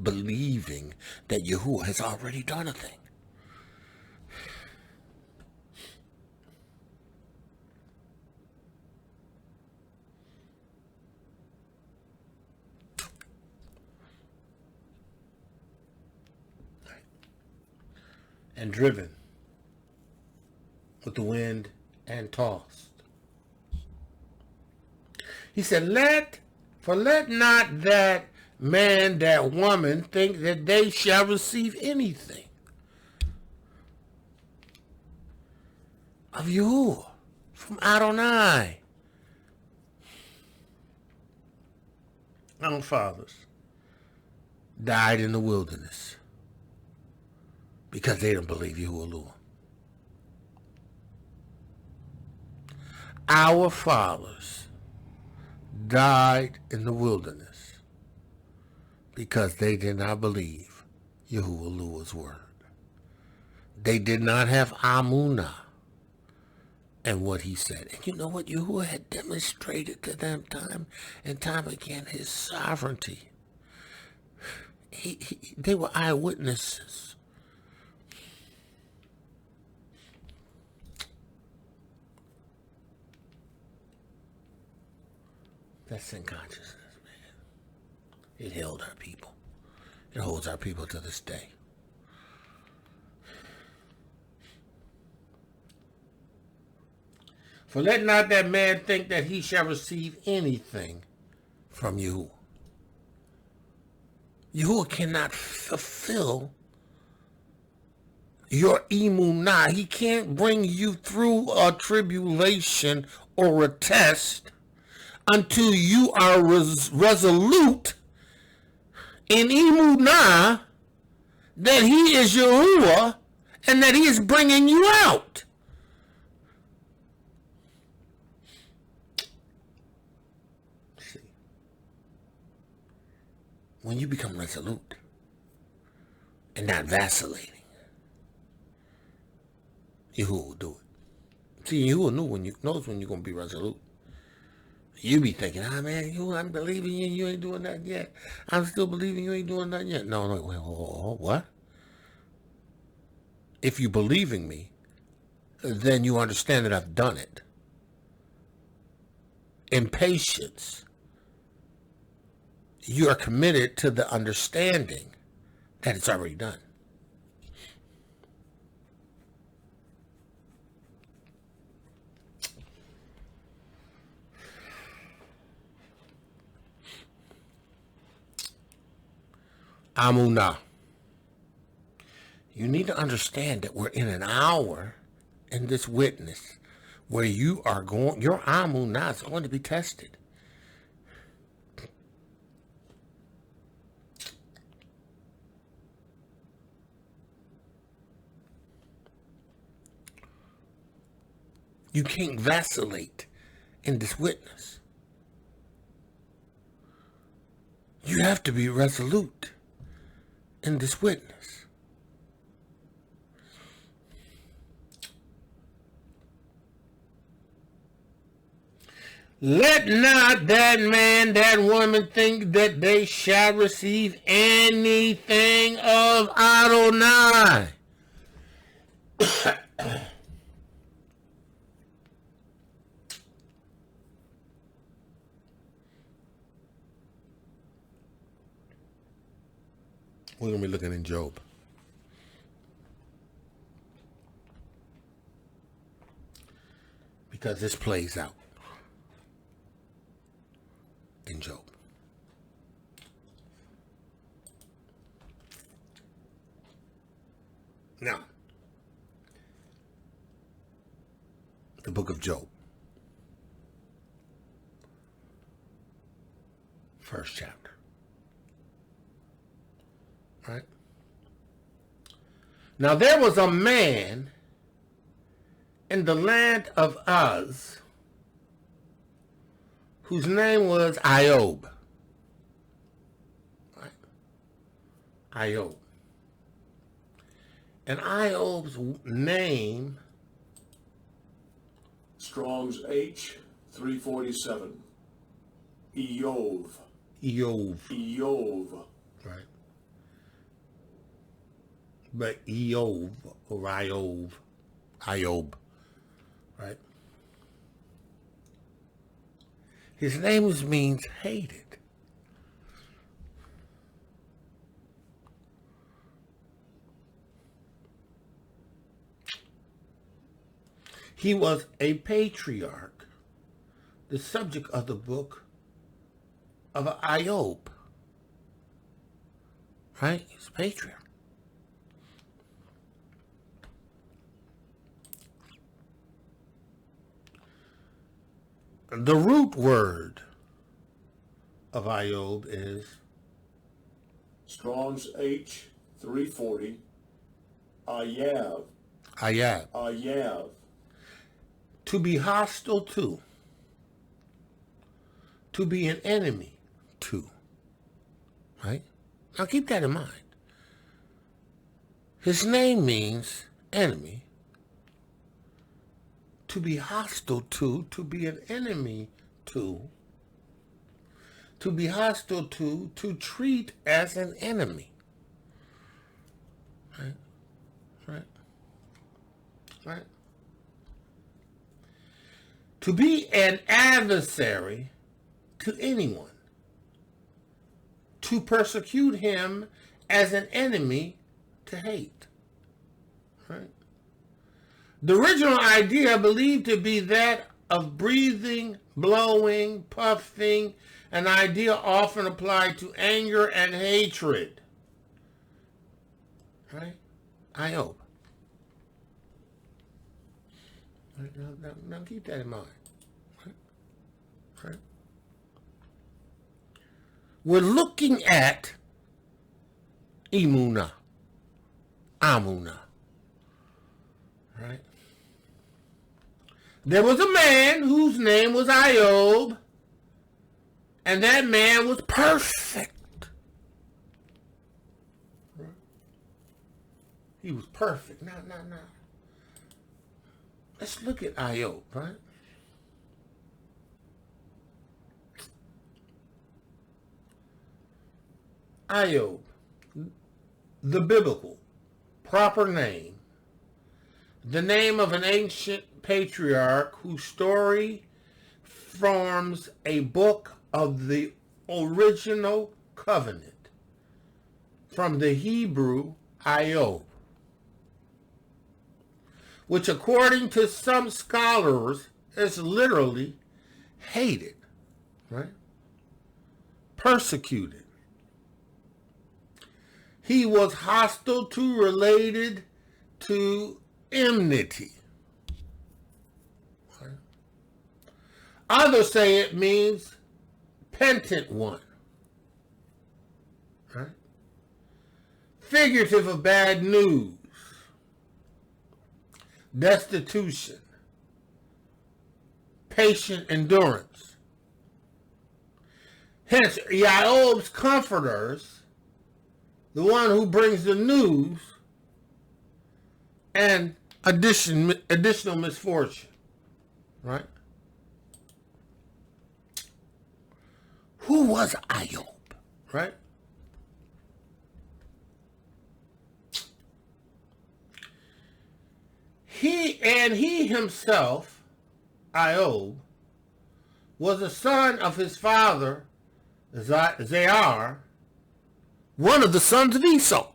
believing that Yahuah has already done a thing. And driven with the wind and tossed. He said, let not that man, that woman think that they shall receive anything of Yahuah from Adonai. Our fathers died in the wilderness because they didn't believe Yahuah. Our fathers died in the wilderness because they did not believe Yahuah's word. They did not have Amunah and what he said. And you know what? Yahuah had demonstrated to them time and time again his sovereignty. They were eyewitnesses. That's sin consciousness, man. It held our people. It holds our people to this day. For let not that man think that he shall receive anything from Yahuah. Yahuah cannot fulfill your Amunah. He can't bring you through a tribulation or a test until you are resolute in Amunah that he is Yahuah and that he is bringing you out. See, when you become resolute and not vacillating, Yahuah will do it. See, Yahuah knows when you're going to be resolute. You be thinking, man, I'm believing you and you ain't doing nothing yet. I'm still believing you ain't doing nothing yet. No, wait, what? If you believing me, then you understand that I've done it. In patience, you are committed to the understanding that it's already done. Amunah. You need to understand that we're in an hour in this witness where you are going, your Amunah is going to be tested. You can't vacillate in this witness. You have to be resolute in this witness. Let not that man, that woman think that they shall receive anything of Adonai. We're going to be looking in Job. Because this plays out in Job. Now, the book of Job. First chapter. Right? Now there was a man in the land of Uz whose name was AQOV. Right? AQOV. And AQOV's name, Strong's H 347. Eov. Eov. Right. But AQOV or AQOV, right? His name means hated. He was a patriarch, the subject of the book of AQOV, right? He's a patriarch. The root word of AQOV is Strong's H 340. Ayav. Ayav. Ayav. To be hostile to be an enemy to, right? Now keep that in mind. His name means enemy. to be hostile to be an enemy to be hostile to treat as an enemy. Right? Right? Right? To be an adversary to anyone. To persecute him as an enemy to hate. Right? The original idea believed to be that of breathing, blowing, puffing, an idea often applied to anger and hatred. Right? IOB. Now keep that in mind. Right? Right? We're looking at Amunah. Amunah. Right? There was a man whose name was IOB, and that man was perfect. Right? He was perfect. Now. Let's look at IOB, right? IOB, the biblical proper name, the name of an ancient patriarch whose story forms a book of the original covenant from the Hebrew IOB, which according to some scholars is literally hated, right? Persecuted. He was hostile to, related to enmity. Right? Others say it means penitent one. Right? Figurative of bad news. Destitution, patient endurance. Hence, Yahuah's comforters, the one who brings the news, and additional misfortune. Right? Who was IOB? Right? He himself, IOB, was a son of his father, Zair, one of the sons of Esau.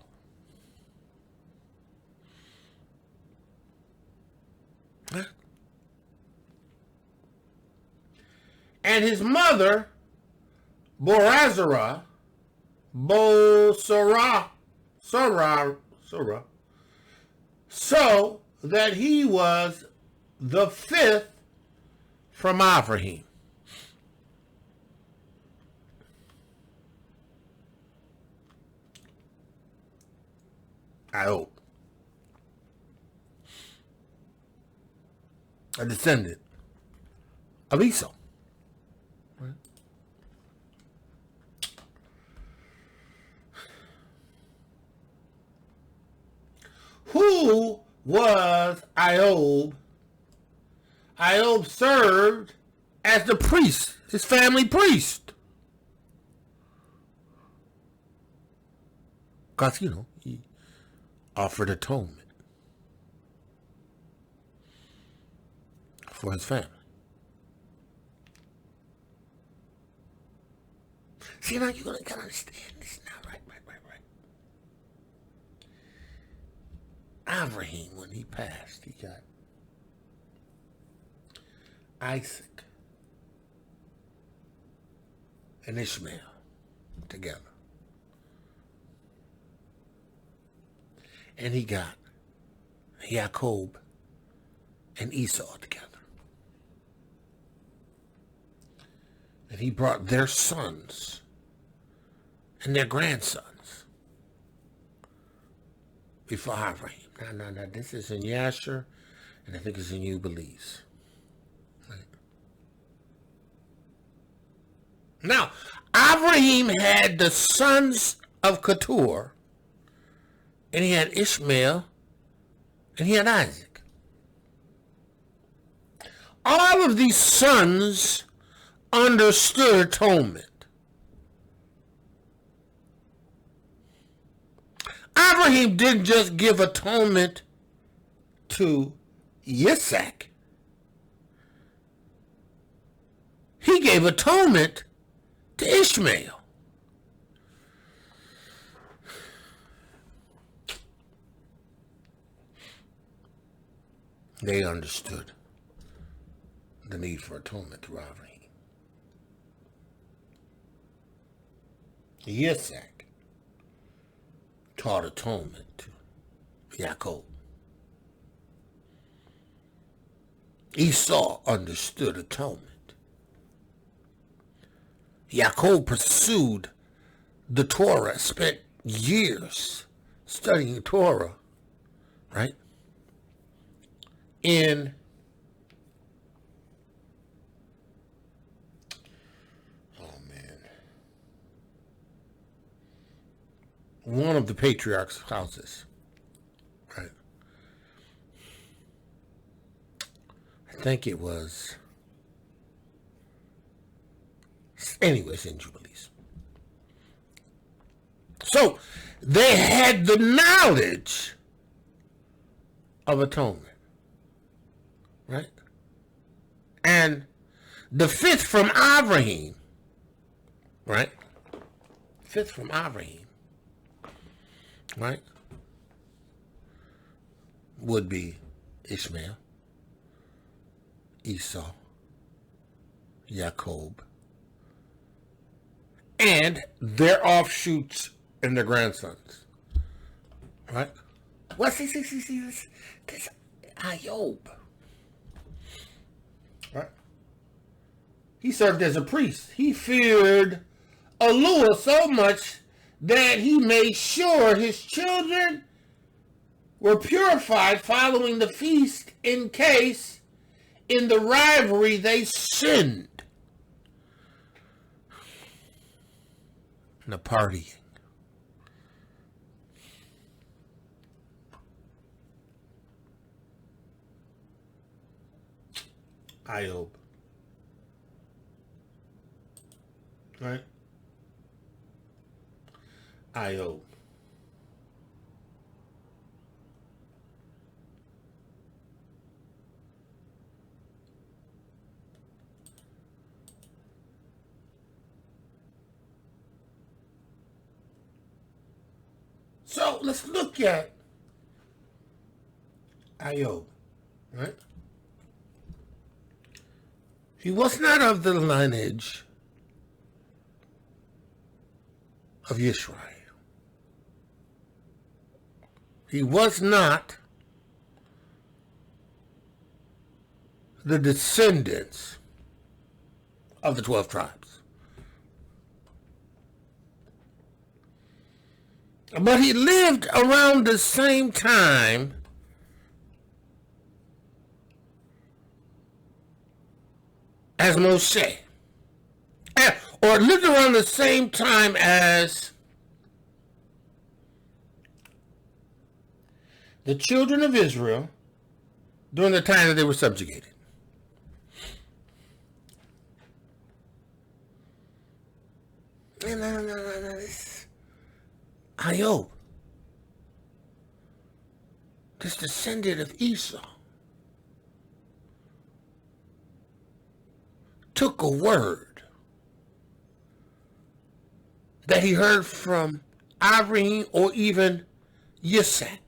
Huh? And his mother, Bozrah, so that he was the fifth from IVRIYM. IOB. A descendant of Esau. Right? Who was IOB? IOB served as the priest, his family priest. Because, he offered atonement for his family. See, now you're going to understand this now, right? IVRIYM, when he passed, he got Isaac and Ishmael together. And he got Jacob and Esau together. And he brought their sons and their grandsons before IVRIYM. Now, this is in Yasher, and I think it's in Jubilees. Right. Now, IVRIYM had the sons of Keturah, and he had Ishmael, and he had Isaac. all of these sons understood atonement. IVRIYM didn't just give atonement to Yitzhak. He gave atonement to Ishmael. They understood the need for atonement through IVRIYM. Yitzhak taught atonement to Yaakov. Esau understood atonement. Yaakov pursued the Torah, spent years studying Torah, right? In one of the patriarchs' houses, right? I think it was, anyways, in Jubilees. So they had the knowledge of atonement, right? And the fifth from IVRIYM, right? Fifth from IVRIYM, right, would be Ishmael, Esau, Yaakov, and their offshoots and their grandsons, right? Well, see, this Ayob, right? He served as a priest. He feared Elohiym so much that he made sure his children were purified following the feast in case in the rivalry they sinned. And the partying. Ayob. Right? Ayob. So let's look at Ayob, right? He was not of the lineage of Israel. He was not the descendants of the 12 tribes. But he lived around the same time as Moshe. Or lived around the same time as the children of Israel during the time that they were subjugated. No. This Ayob, this descendant of Esau, took a word that he heard from IVRIYM or even Yitzhak.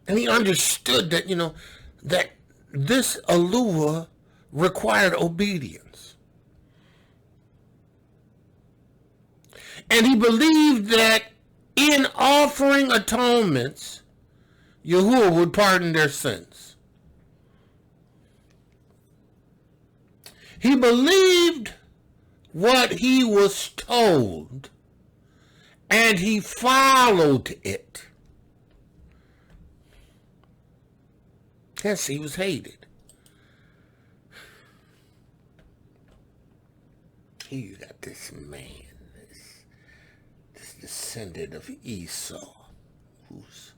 And he understood that, that this Yahuah required obedience. And he believed that in offering atonements, Yahuah would pardon their sins. He believed what he was told, and he followed it. Hence, he was hated. Here you got this man, this descendant of Esau, who's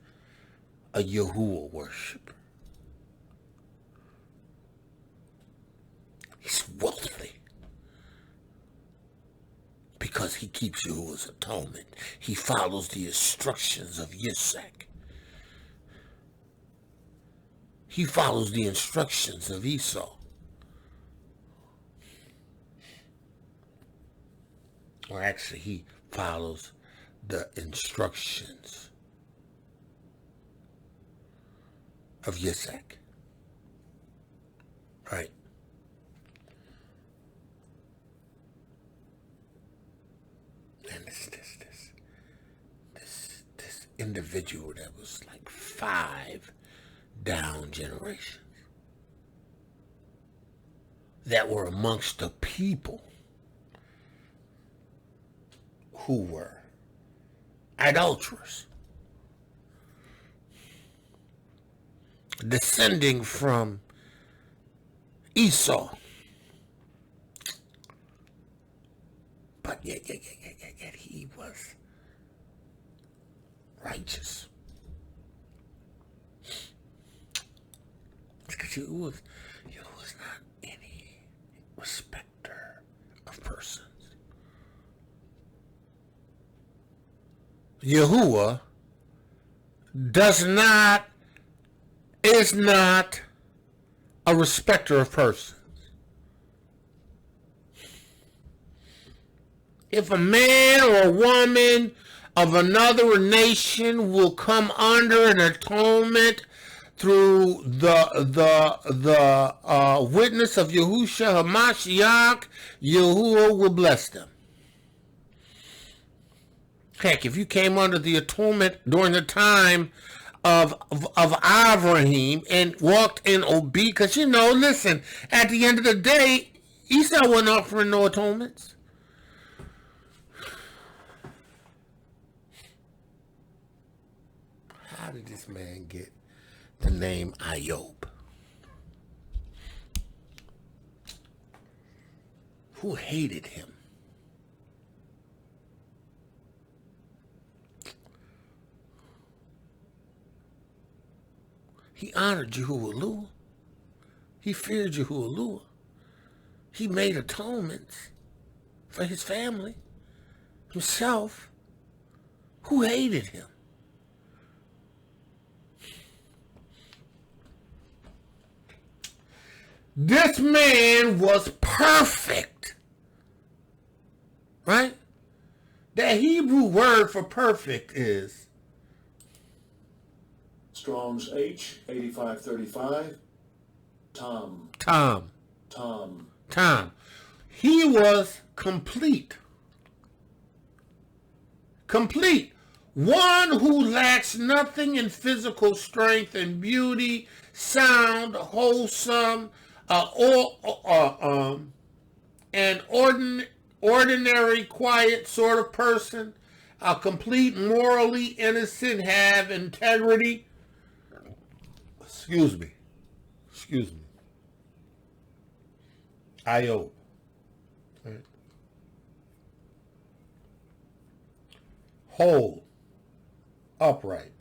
a Yahuah worshiper. He's wealthy because he keeps Yahuwah's atonement. He follows the instructions of Yitzhak. He follows the instructions of Esau. Or actually, he follows the instructions of Yitzhak. Right? And this individual that was like 5 down generations that were amongst the people who were idolaters, descending from Esau. But yet he was righteous. Because he was not any respecter of persons. Yahuah is not a respecter of persons. If a man or a woman of another nation will come under an atonement through the witness of Yahusha Ha'Mashiach, Yahuah will bless them. Heck, if you came under the atonement during the time of IVRIYM and walked in obedience, because listen, at the end of the day, Esau wasn't offering no atonements. How did this man get the name AQOV? Who hated him? He honored Yahuwah. He feared Yahuwah. He made atonements for his family, himself. Who hated him? This man was perfect. Right? The Hebrew word for perfect is Strong's H, 8535. Tom. He was complete. Complete. One who lacks nothing in physical strength and beauty, sound, wholesome, an ordinary, quiet sort of person, a complete, morally innocent, have integrity. Excuse me. AQOV. Right. Whole, upright,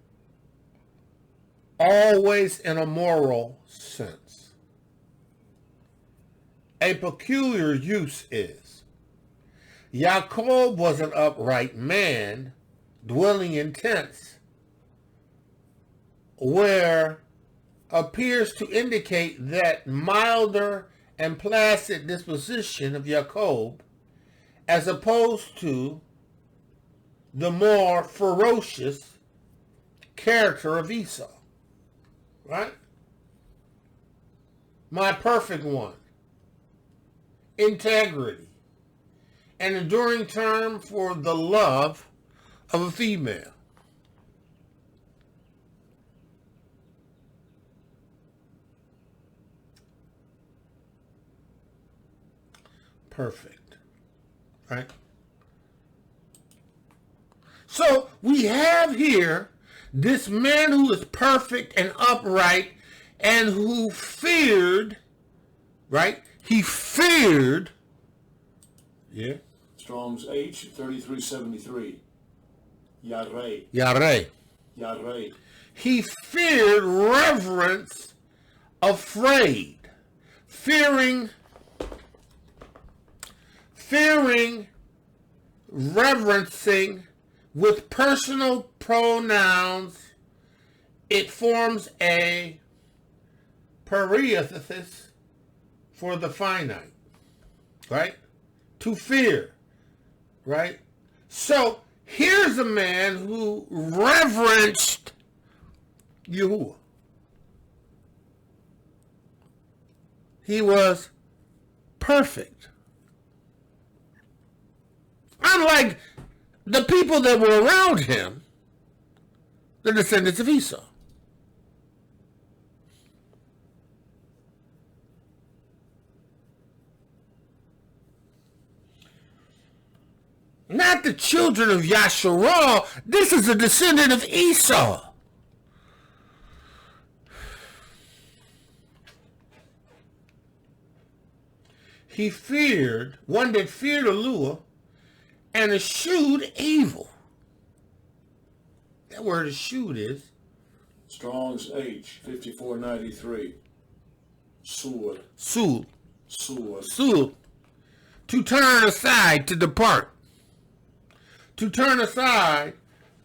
always in a moral sense. A peculiar use is, Yaakov was an upright man, dwelling in tents, where appears to indicate that milder and placid disposition of Yaakov, as opposed to the more ferocious character of Esau. Right? My perfect one. Integrity. An enduring term for the love of a female. Perfect. Right? So we have here this man who is perfect and upright and who feared, right? He feared Yeah. Strong's H, 3373. Yareh. Yareh. Yareh. He feared, reverence, afraid. Fearing, reverencing with personal pronouns. It forms a perithesis for the finite, right? To fear, right? So here's a man who reverenced Yahuah. He was perfect. Unlike the people that were around him, the descendants of Esau. Not the children of Yasharal. This is a descendant of Esau. He feared, one that feared Elohiym and eschewed evil. That word eschewed is? Strong's H, 5493. Sur. Sul. Sur. Sul. To turn aside, to depart. To turn aside,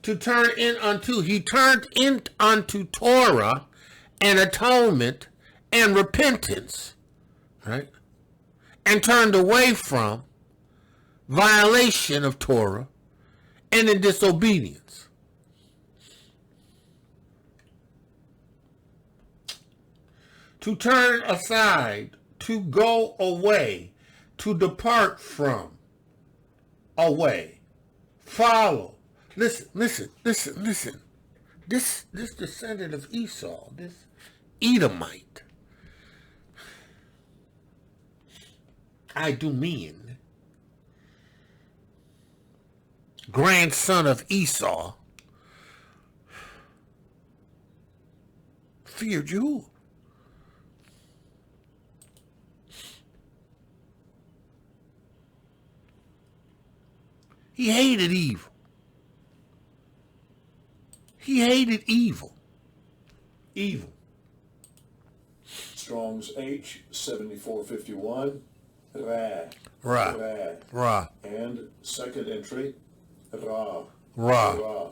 to turn in unto. He turned in unto Torah and atonement and repentance, right? And turned away from violation of Torah and in disobedience. To turn aside, to go away, to depart from, away, follow. Listen. This descendant of Esau, this Edomite, Idumean, grandson of Esau, feared Yahuah. He hated evil. He hated evil. Evil. Strong's H, 7451. Ra. Ra. Ra. Ra. And second entry, Ra. Ra. Ra.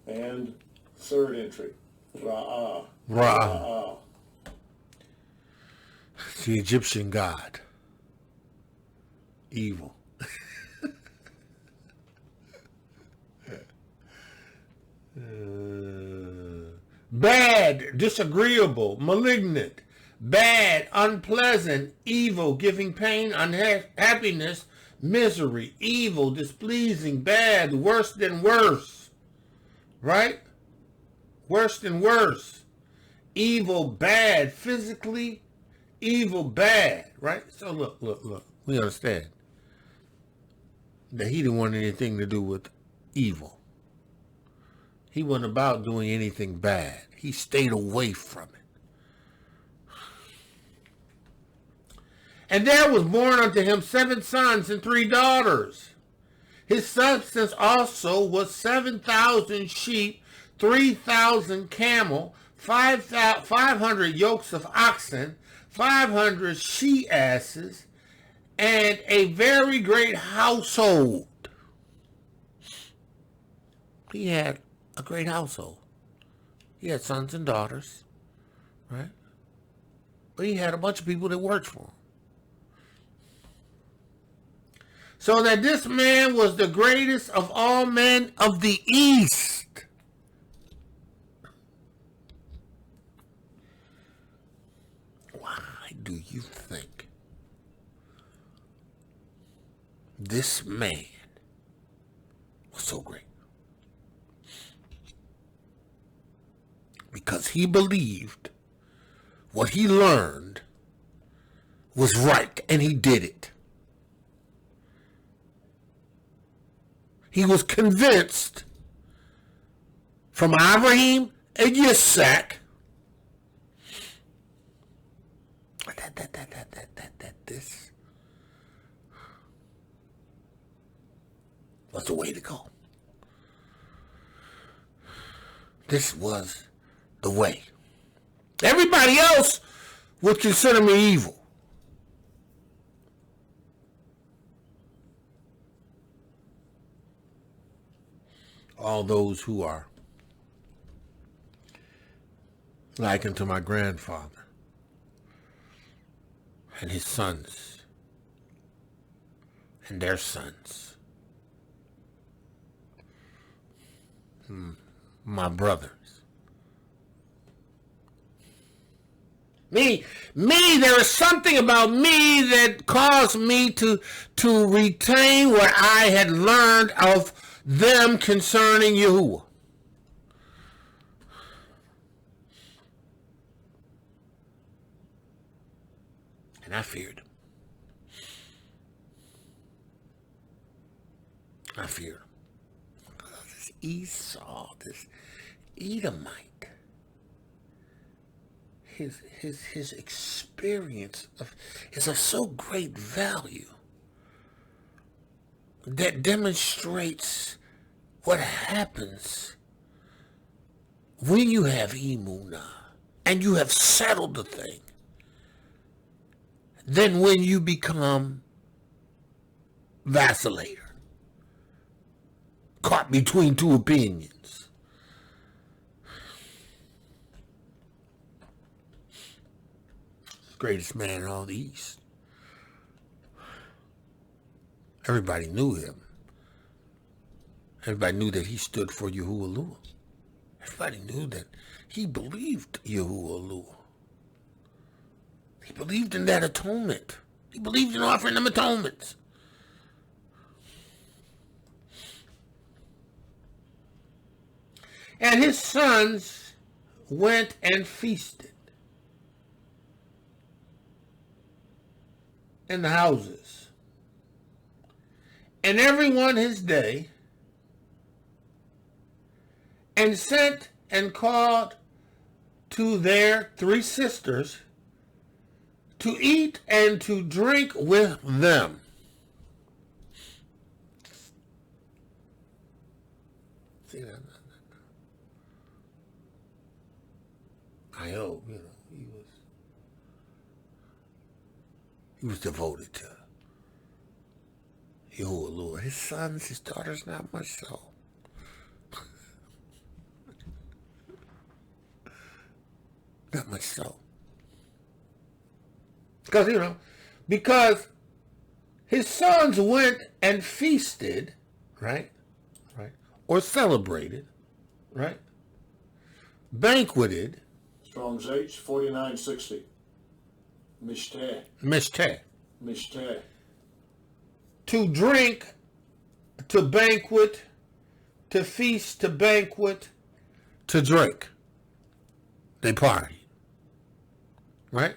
And third entry, Ra'ah. Ra. Ra'ah. The Egyptian god. Evil. Bad, disagreeable, malignant, bad, unpleasant, evil, giving pain, unhappiness, misery, evil, displeasing, bad, worse than worse, right? Worse than worse, evil, bad, physically, evil, bad, right? So look, we understand that he didn't want anything to do with evil. He wasn't about doing anything bad. He stayed away from it. And there was born unto him 7 sons and 3 daughters. His substance also was 7,000 sheep, 3,000 camel, 500 yokes of oxen, 500 she-asses, and a very great household. He had a great household. He had sons and daughters, right? But he had a bunch of people that worked for him. So that this man was the greatest of all men of the East. Why do you think this man was so great? Because he believed what he learned was right, and he did it. He was convinced from IVRIYM and Yitzhak that was the way to go. This was the way. Everybody else would consider me evil. All those who are likened to my grandfather and his sons and their sons, my brothers. Me, there is something about me that caused me to retain what I had learned of them concerning Yahuah. And I feared him. I feared him. This Esau, this Edomite, his experience is of so great value that demonstrates what happens when you have Amunah and you have settled the thing. Then when you become vacillator, caught between two opinions. Greatest man in all the East. Everybody knew him. Everybody knew that he stood for Yahuah. Everybody knew that he believed Yahuah. He believed in that atonement. He believed in offering them atonements. And his sons went and feasted in the houses, and everyone his day, and sent and called to their 3 sisters to eat and to drink with them. See that? IQOV, he was devoted to Yahuah. His sons, his daughters, not much so. Not much so. Because his sons went and feasted, right? Or celebrated, right? Banqueted. Strong's H, 4960. Mishteh. To drink, to banquet, to feast, to banquet, to drink. They party. Right?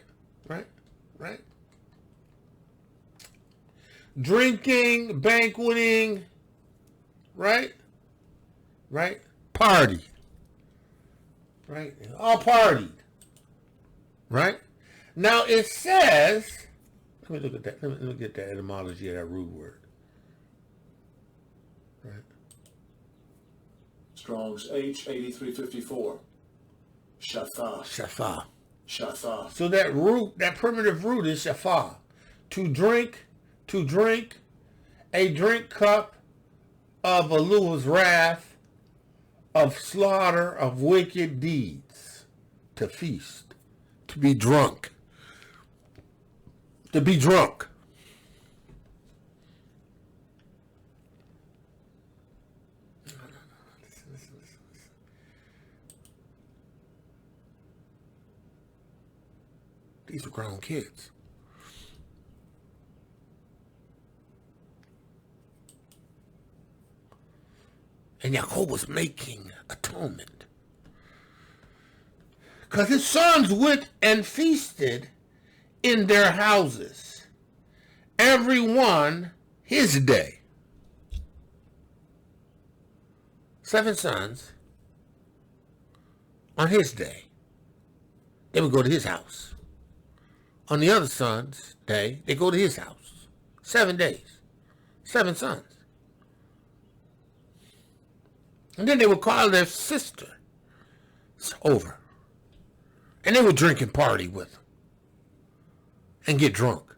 Drinking, banqueting, right? Party. Right? All partied. Right? Now it says, let me look at that. Let me get the etymology of that root word. Right? Strong's H, 8354. Shathah. So that root, that primitive root is shafah. To drink, a drink cup of Elohim's wrath, of slaughter, of wicked deeds. To feast, to be drunk. To be drunk. Listen. These are grown kids. And Yahuah was making atonement. Because his sons went and feasted in their houses, every one his day. 7 sons on his day. They would go to his house. On the other son's day, they go to his house. 7 days. 7 sons. And then they would call their sister over. And they would drink and party with them. And get drunk.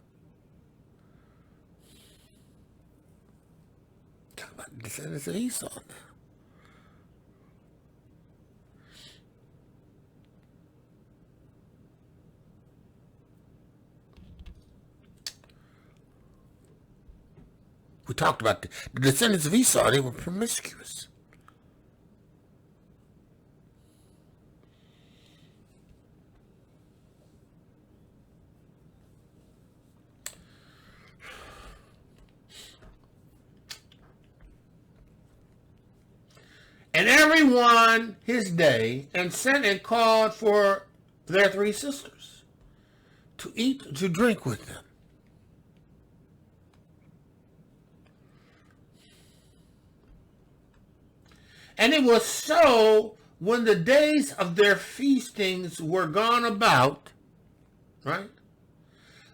Talk about the descendants of Esau now. We talked about the descendants of Esau. They were promiscuous. And everyone his day, and sent and called for their three sisters to eat, to drink with them. And it was so, when the days of their feastings were gone about, right,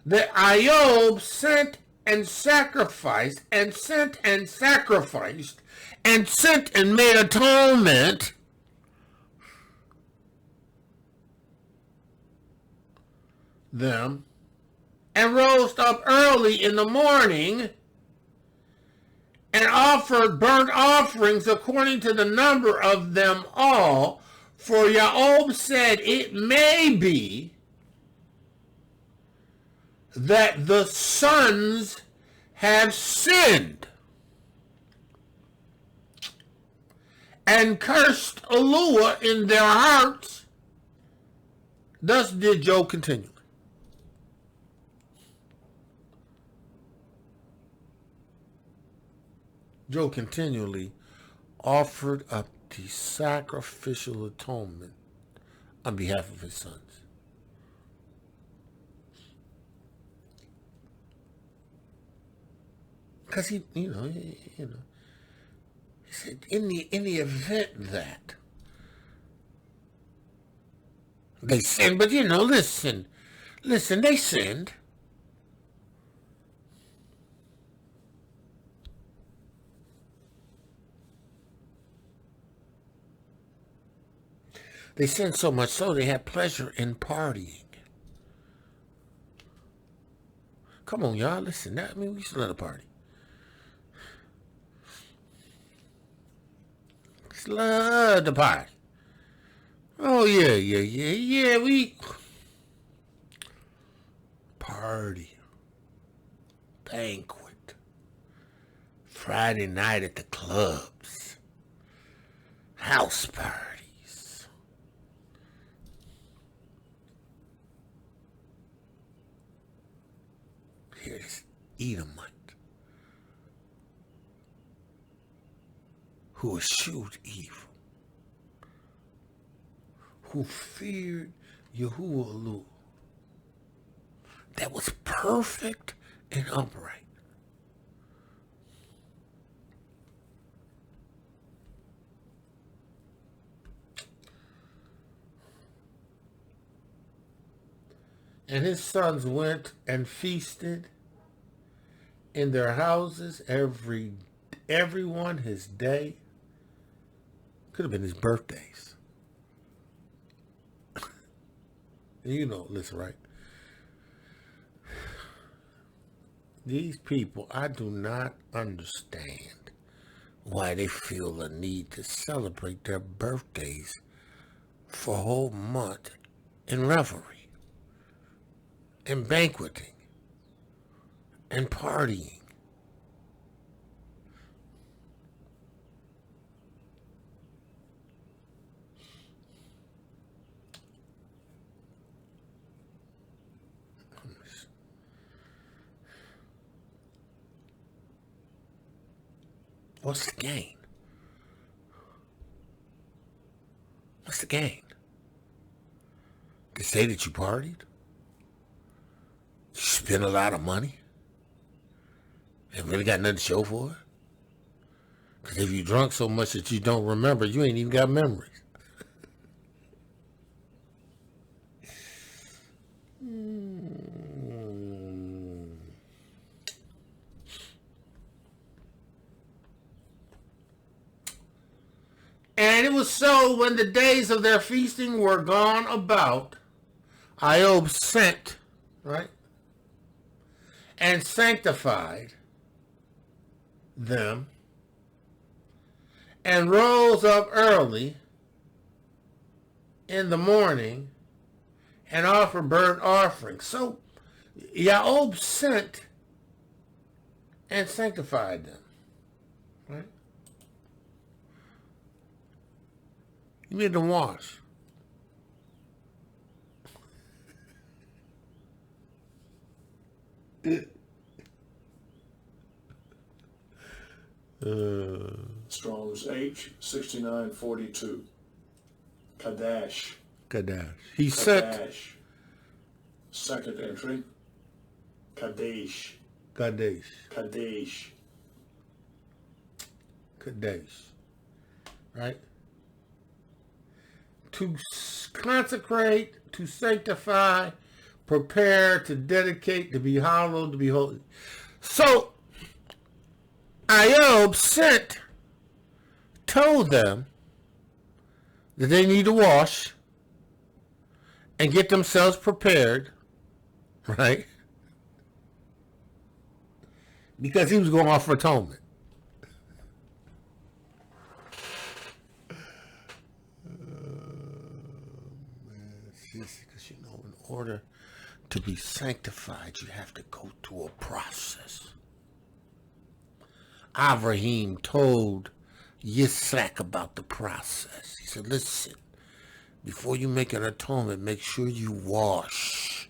that AQOV sent and sacrificed, and sent and sacrificed, and sent and made atonement them, and rose up early in the morning, and offered burnt offerings according to the number of them all. For Yahuah said, it may be that the sons have sinned, and cursed Elohiym in their hearts. Thus did Job continually. Job continually offered up the sacrificial atonement on behalf of his sons. Because he said, in the event that they sinned, but listen, they sinned. They sinned so much so they had pleasure in partying. Come on, y'all, listen. We used to let a party. Just love the party. Oh, yeah, we party. Banquet. Friday night at the clubs. House party. Here's Edomite, who eschewed evil, who feared Yahuah, that was perfect and upright. And his sons went and feasted in their houses, everyone his day. Could have been his birthdays. Listen, right? These people, I do not understand why they feel the need to celebrate their birthdays for a whole month in revelry and banqueting and partying. What's the gain? What's the gain? To say that you partied? You spent a lot of money? And really got nothing to show for it? Because if you drunk so much that you don't remember, you ain't even got memories. was so when the days of their feasting were gone about, IVRIYM sent, right, and sanctified them, and rose up early in the morning and offered burnt offerings. So Yahuah sent and sanctified them, right? He made them wash. Strong's H 6942. Kadash. He sent. Kadash. Second entry. Kadesh. Kadesh. Right? To consecrate, to sanctify, prepare, to dedicate, to be hallowed, to be holy. So, IVRIYM told them that they need to wash and get themselves prepared, right? Because he was going to offer atonement. Because, in order to be sanctified, you have to go through a process. IVRIYM told Yitzhak about the process. He said, listen, before you make an atonement, make sure you wash.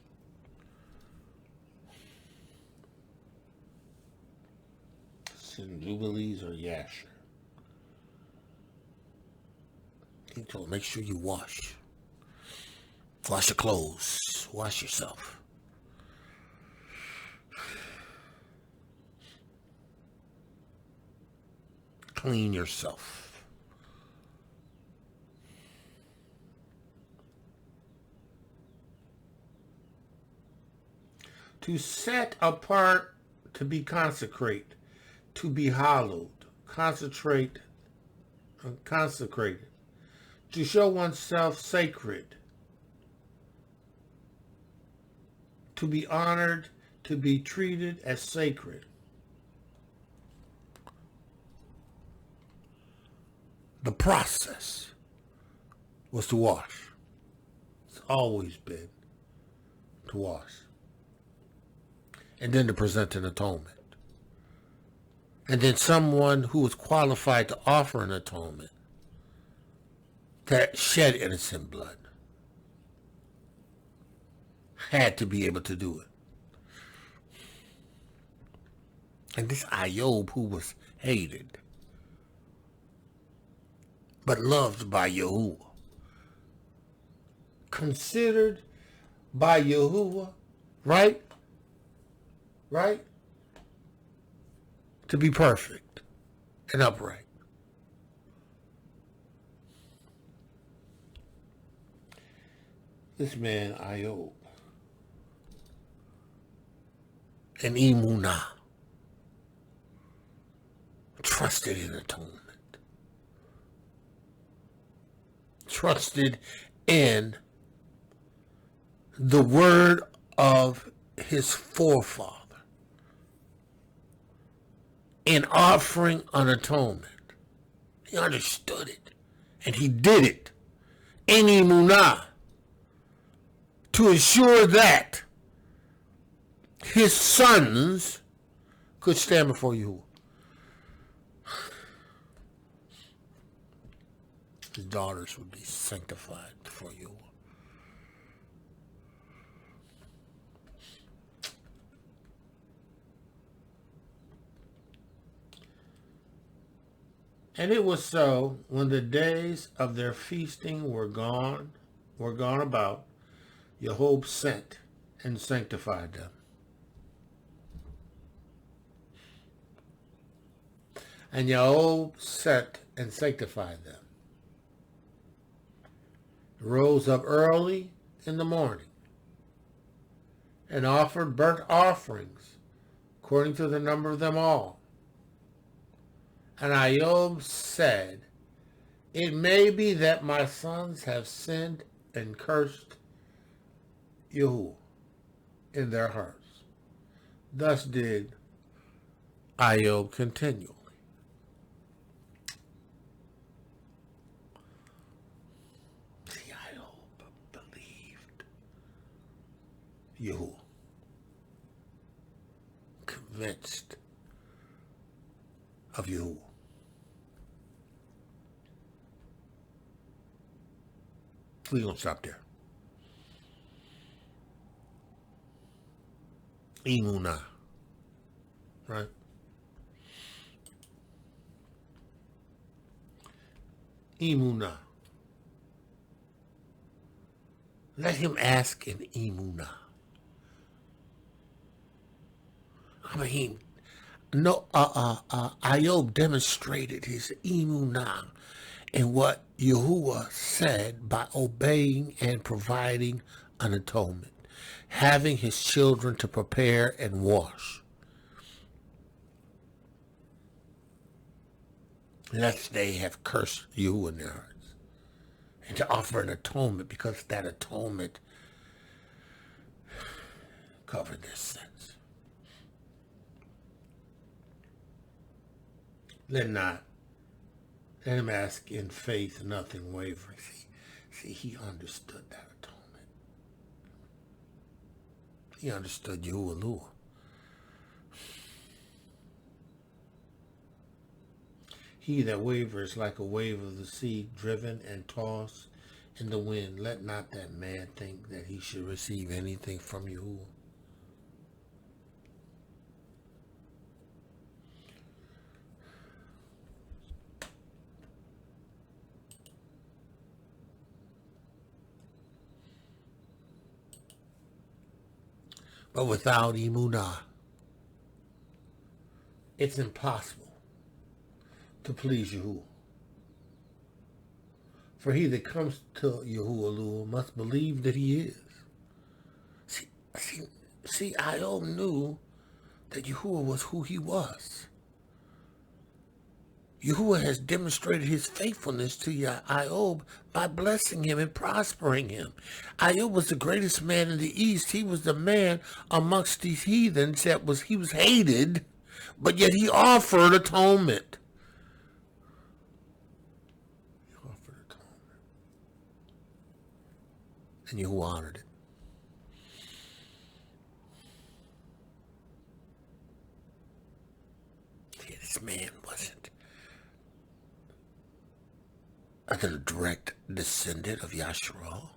Sin Jubilees or Yasher. He told him, make sure you wash. Wash your clothes. Wash yourself. Clean yourself. To set apart, to be consecrate, to be hallowed, consecrated, to show oneself sacred, to be honored, to be treated as sacred. The process was to wash. It's always been to wash. And then to present an atonement. And then someone who was qualified to offer an atonement that shed innocent blood had to be able to do it. And this IVRIYM, who was hated but loved by Yahuah, considered by Yahuah, right, to be perfect and upright. This man, IVRIYM, and Amunah, trusted in atonement. Trusted in the word of his forefather in offering an atonement. He understood it, and he did it in Amunah to ensure that his sons could stand before Yahuah. His daughters would be sanctified before Yahuah. And it was so, when the days of their feasting were gone about, Yahuah sent and sanctified them. And Yahuah sent and sanctified them. Rose up early in the morning and offered burnt offerings according to the number of them all. And IVRIYM said, It may be that my sons have sinned and cursed Yahuah in their hearts. Thus did IVRIYM continually. See, IVRIYM believed Yahuah, convinced of Yahuah. We're going to stop there. Amunah, right? Amunah. Let him ask in Amunah. I mean, no, IVRIYM demonstrated his Amunah in what Yahuah said by obeying and providing an atonement, having his children to prepare and wash, lest they have cursed Yahuah in their hearts, and to offer an atonement, because that atonement covered their sins. Let him ask in faith, nothing wavering. See, he understood that atonement. He understood Yahuah. He that wavers like a wave of the sea, driven and tossed in the wind. Let not that man think that he should receive anything from Yahuah. But without Amunah, it's impossible to please Yahuah. For he that comes to Yahuah must believe that he is. See, IVRIYM knew that Yahuah was who he was. Yahuah has demonstrated his faithfulness to IVRIYM by blessing him and prospering him. IVRIYM was the greatest man in the East. He was the man amongst these heathens he was hated, but yet he offered atonement. He offered atonement. And Yahuah honored it. See, this man wasn't the direct descendant of Yasharal,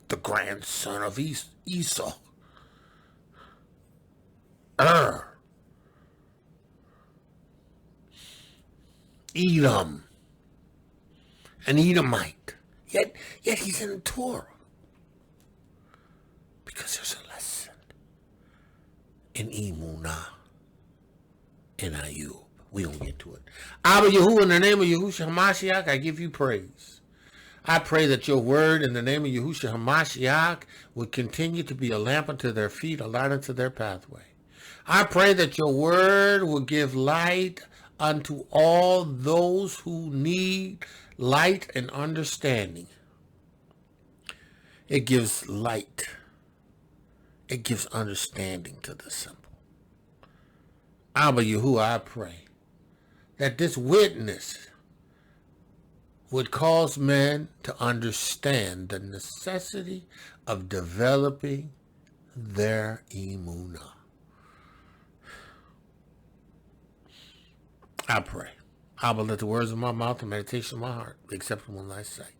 the grandson of Esau. Edom, an Edomite. Yet he's in the Torah. Because there's a lesson in Amunah and IVRIYM. We don't get to it. Abba Yahuah, in the name of Yahusha Ha'Mashiach, I give you praise. I pray that your word in the name of Yahusha Ha'Mashiach would continue to be a lamp unto their feet, a light unto their pathway. I pray that your word will give light unto all those who need light and understanding. It gives light. It gives understanding to the simple. Abba Yahuah, I pray that this witness would cause men to understand the necessity of developing their Amunah. I pray. Abba, let the words of my mouth and meditation of my heart be acceptable in thy sight.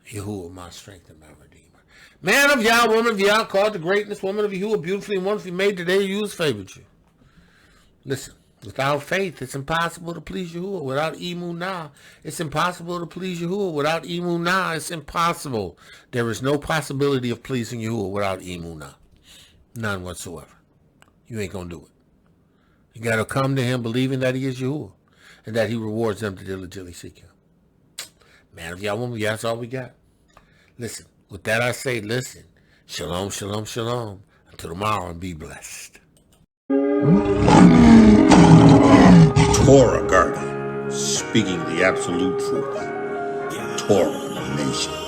Yahuah, my strength and my redeemer. Man of Yah, woman of Yah, called to greatness, woman of Yahuah, beautifully and wonderfully made today, you has favored you. Listen. Without faith, it's impossible to please Yahuah. Without Amunah, it's impossible to please Yahuah. Without Amunah, it's impossible. There is no possibility of pleasing Yahuah without Amunah. None whatsoever. You ain't going to do it. You got to come to him believing that he is Yahuah and that he rewards them to diligently seek him. Man of Yah, woman of Yah, that's all we got. Listen, with that I say, listen. Shalom, shalom, shalom. Until tomorrow, and be blessed. Torah Garden. speaking the absolute truth, Torah nation.